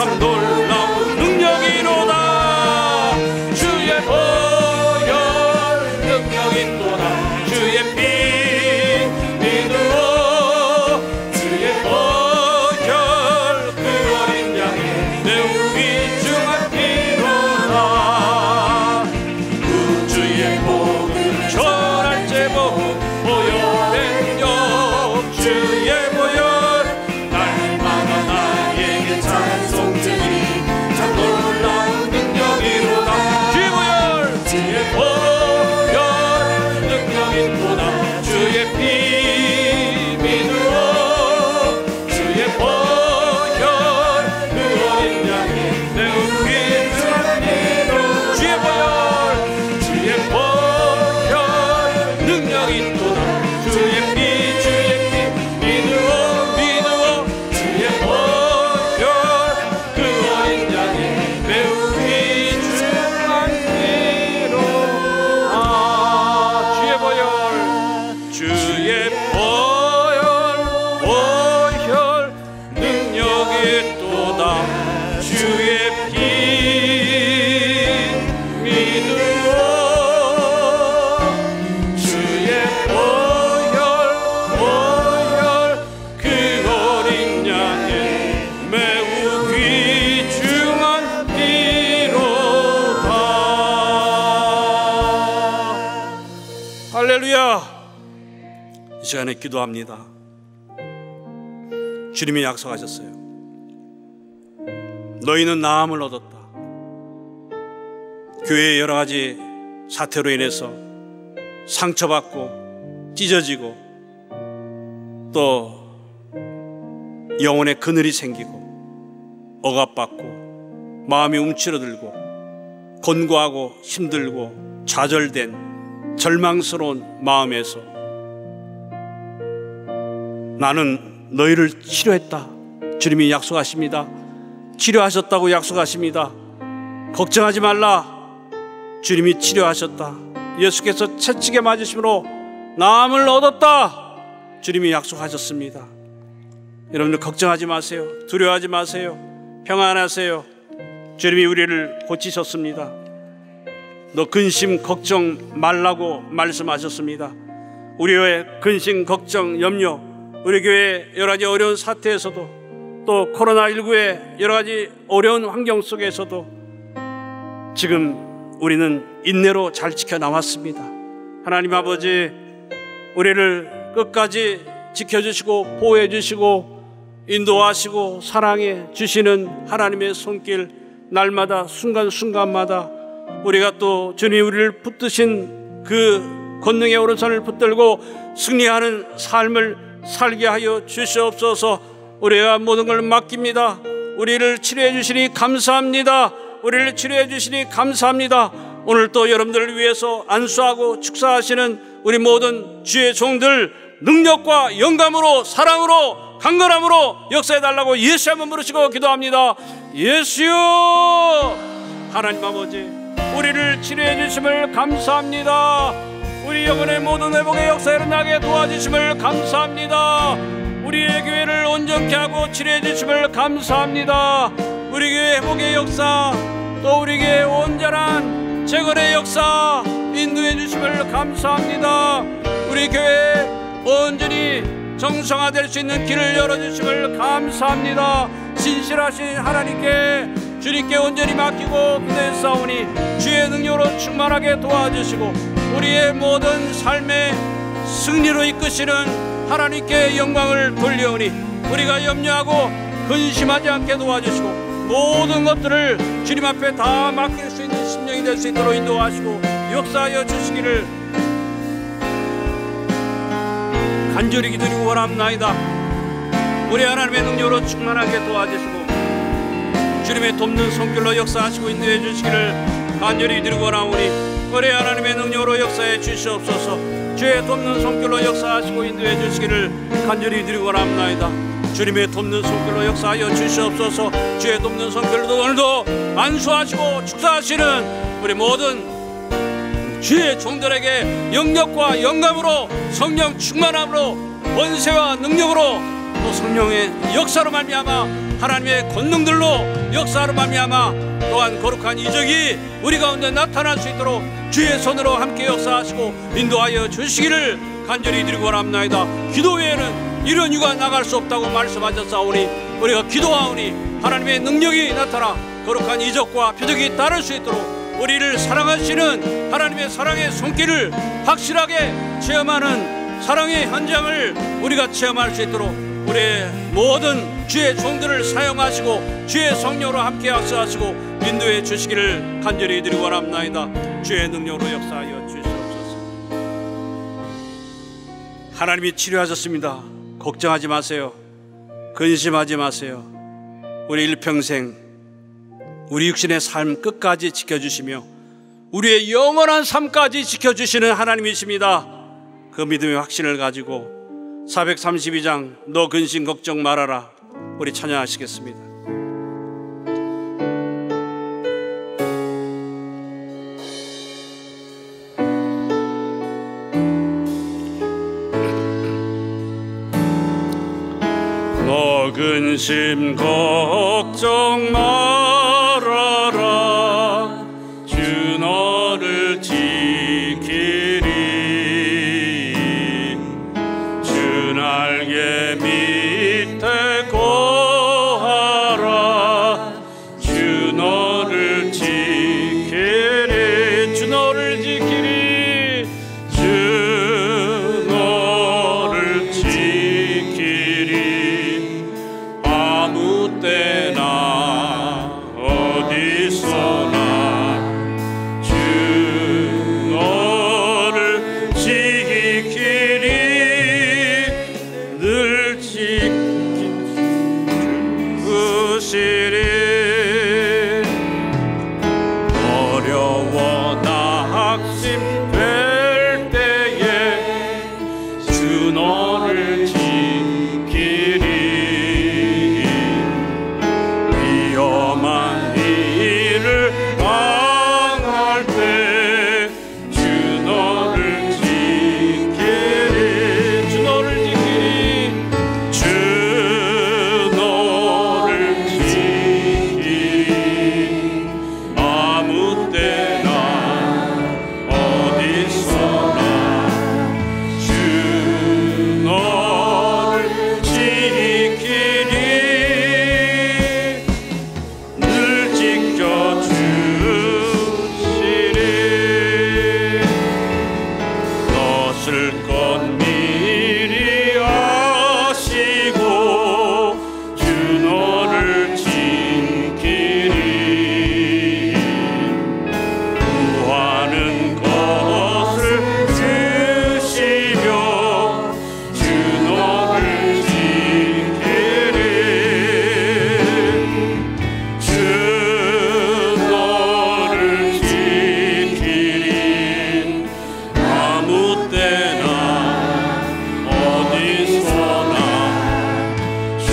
참 놀라운 능력이로다. 주의 보혈 능력이로다. 주의 피 믿으오. 주의 보혈 그 어린 양의 매우 귀중한 피로다. 구주의 복음 전할 제복 보혈의 능력. 주의 보혈 날마다 나에게 찬송 드리니 참 놀라운 능력이로다. 주의 보혈 능력이로다. 주의 피 믿으오. 주의 보혈 그 어린 양의 매우 귀중한 피로. 주의 보혈 능력이로다. 주의 피 믿으오. 주의 보혈 그 어린 양의 매우 귀중한 피로다. 주의 보혈 능력이로다. 주의 피 믿으오. 주의 보혈 그 어린 양의 매우 귀중한 피로다. 할렐루야. 이 시간에 기도합니다. 주님이 약속하셨어요. 너희는 나음을 얻었다. 교회의 여러 가지 사태로 인해서 상처받고 찢어지고 또 영혼에 그늘이 생기고 억압받고 마음이 움츠러들고 곤고하고 힘들고 좌절된 절망스러운 마음에서 나는 너희를 치료했다. 주님이 약속하십니다. 치료하셨다고 약속하십니다. 걱정하지 말라. 주님이 치료하셨다. 예수께서 채찍에 맞으심으로 나음을 얻었다. 주님이 약속하셨습니다. 여러분들 걱정하지 마세요. 두려워하지 마세요. 평안하세요. 주님이 우리를 고치셨습니다. 너 근심 걱정 말라고 말씀하셨습니다. 우리의 근심 걱정 염려, 우리 교회 여러 가지 어려운 사태에서도 또 코로나19의 여러 가지 어려운 환경 속에서도 지금 우리는 인내로 잘 지켜나왔습니다. 하나님 아버지, 우리를 끝까지 지켜주시고 보호해 주시고 인도하시고 사랑해 주시는 하나님의 손길, 날마다 순간순간마다 우리가 또 주님 우리를 붙드신 그 권능의 오른손을 붙들고 승리하는 삶을 살게 하여 주시옵소서. 우리가 모든 걸 맡깁니다. 우리를 치료해 주시니 감사합니다. 우리를 치료해 주시니 감사합니다. 오늘 또 여러분들을 위해서 안수하고 축사하시는 우리 모든 주의 종들 능력과 영감으로 사랑으로 강건함으로 역사해달라고 예수 한번 부르시고 기도합니다. 예수여. 하나님 아버지, 우리를 치료해 주심을 감사합니다. 우리 영혼의 모든 회복의 역사에 일어나게 도와주심을 감사합니다. 우리의 교회를 온전케 하고 치료해 주심을 감사합니다. 우리 교회 회복의 역사, 또 우리 교회 온전한 재건의 역사 인도해 주심을 감사합니다. 우리 교회 온전히 정성화될 수 있는 길을 열어주심을 감사합니다. 신실하신 하나님께 주님께 온전히 맡기고 그대 싸우니 주의 능력으로 충만하게 도와주시고 우리의 모든 삶의 승리로 이끄시는 하나님께 영광을 돌려오니 우리가 염려하고 근심하지 않게 도와주시고 모든 것들을 주님 앞에 다 맡길 수 있는 심령이 될 수 있도록 인도하시고 역사하여 주시기를 간절히 기도드리고 원합나이다. 우리 하나님의 능력으로 충만하게 도와주시고 주님의 돕는 손길로 역사하시고 인도해 주시기를 간절히 드리고 원하오니 우리 하나님의 능력으로 역사해 주시옵소서. 주의 돕는 손길로 역사하시고 인도해 주시기를 간절히 드리고 원합나이다. 주님의 돕는 손길로 역사하여 주시옵소서. 주의 돕는 손길로 오늘도 안수하시고 축사하시는 우리 모든 주의 종들에게 영력과 영감으로 성령 충만함으로 권세와 능력으로 또 성령의 역사로 말미암아 하나님의 권능들로 역사로 말미암아 또한 거룩한 이적이 우리 가운데 나타날 수 있도록 주의 손으로 함께 역사하시고 인도하여 주시기를 간절히 드리고 원합나이다. 기도 외에는 이런 이유가 나갈 수 없다고 말씀하셨사오니 우리가 기도하오니 하나님의 능력이 나타나 거룩한 이적과 표적이 따를 수 있도록 우리를 사랑하시는 하나님의 사랑의 손길을 확실하게 체험하는 사랑의 현장을 우리가 체험할 수 있도록 우리의 모든 주의 종들을 사용하시고 주의 성령으로 함께 역사하시고 인도해 주시기를 간절히 드리고 원합나이다. 주의 능력으로 역사하여 주시옵소서. 하나님이 치료하셨습니다. 걱정하지 마세요. 근심하지 마세요. 우리 일평생 우리 육신의 삶 끝까지 지켜주시며 우리의 영원한 삶까지 지켜주시는 하나님이십니다. 그 믿음의 확신을 가지고 432장 너 근심 걱정 말아라 우리 찬양하시겠습니다. 너 근심 걱정 말아라 주 너를 지키리 주 날개 밑에 거하라 주 너를 지키리 주 너를 지키리 주 너를 지키리 아무 때나 어디서나 주 너를 지키리 늘 지키시리 어려워 낙심될 때에 주 너를 지키리 위험한 일을 당할 때 주 너를 지키리 주 너를 지키리 주 너를 지키리 아무 때나 어디서나 주 너를 지키리 늘 지켜주시리 넣었을 것 미리 아시고 주 너를 지키리 구하는 것을 주시며 주 너를 지키리 주 너를 지키리 아무 때나 어디서나 주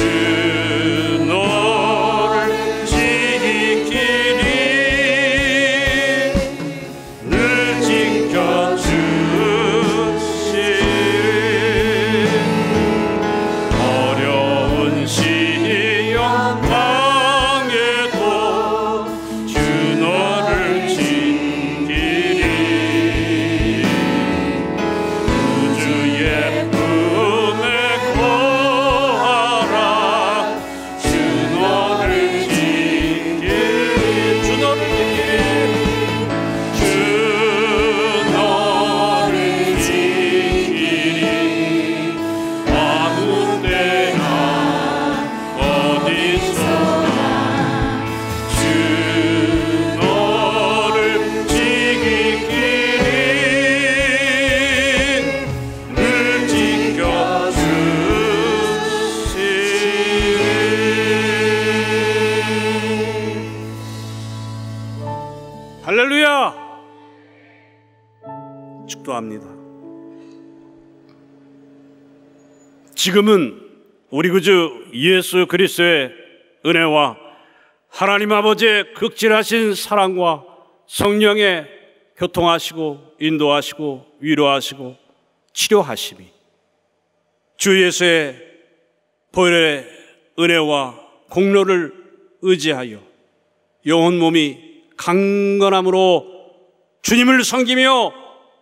너를 지키리 늘 지켜주시리 어려운 시험 당해도 주 너를 지키리 우주의 품에 거하라 주 너를 지키리 주 너를 지키리 주 너를 지키리 아무 때나 어디서나 주 너를 지키리 늘 지켜주시리 할렐루야 축도합니다. 지금은 우리 구주 예수 그리스도의 은혜와 하나님 아버지의 극진하신 사랑과 성령의 교통하시고 인도하시고 위로하시고 치료하심이 주 예수의 보혈의 은혜와 공로를 의지하여 영혼 몸이 강건함으로 주님을 섬기며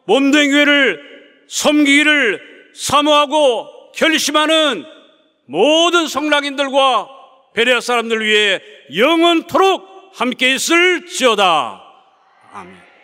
몸된 교회를 섬기기를 사모하고 결심하는 모든 성락인들과 베레아 사람들 위해 영원토록 함께 있을지어다. 아멘.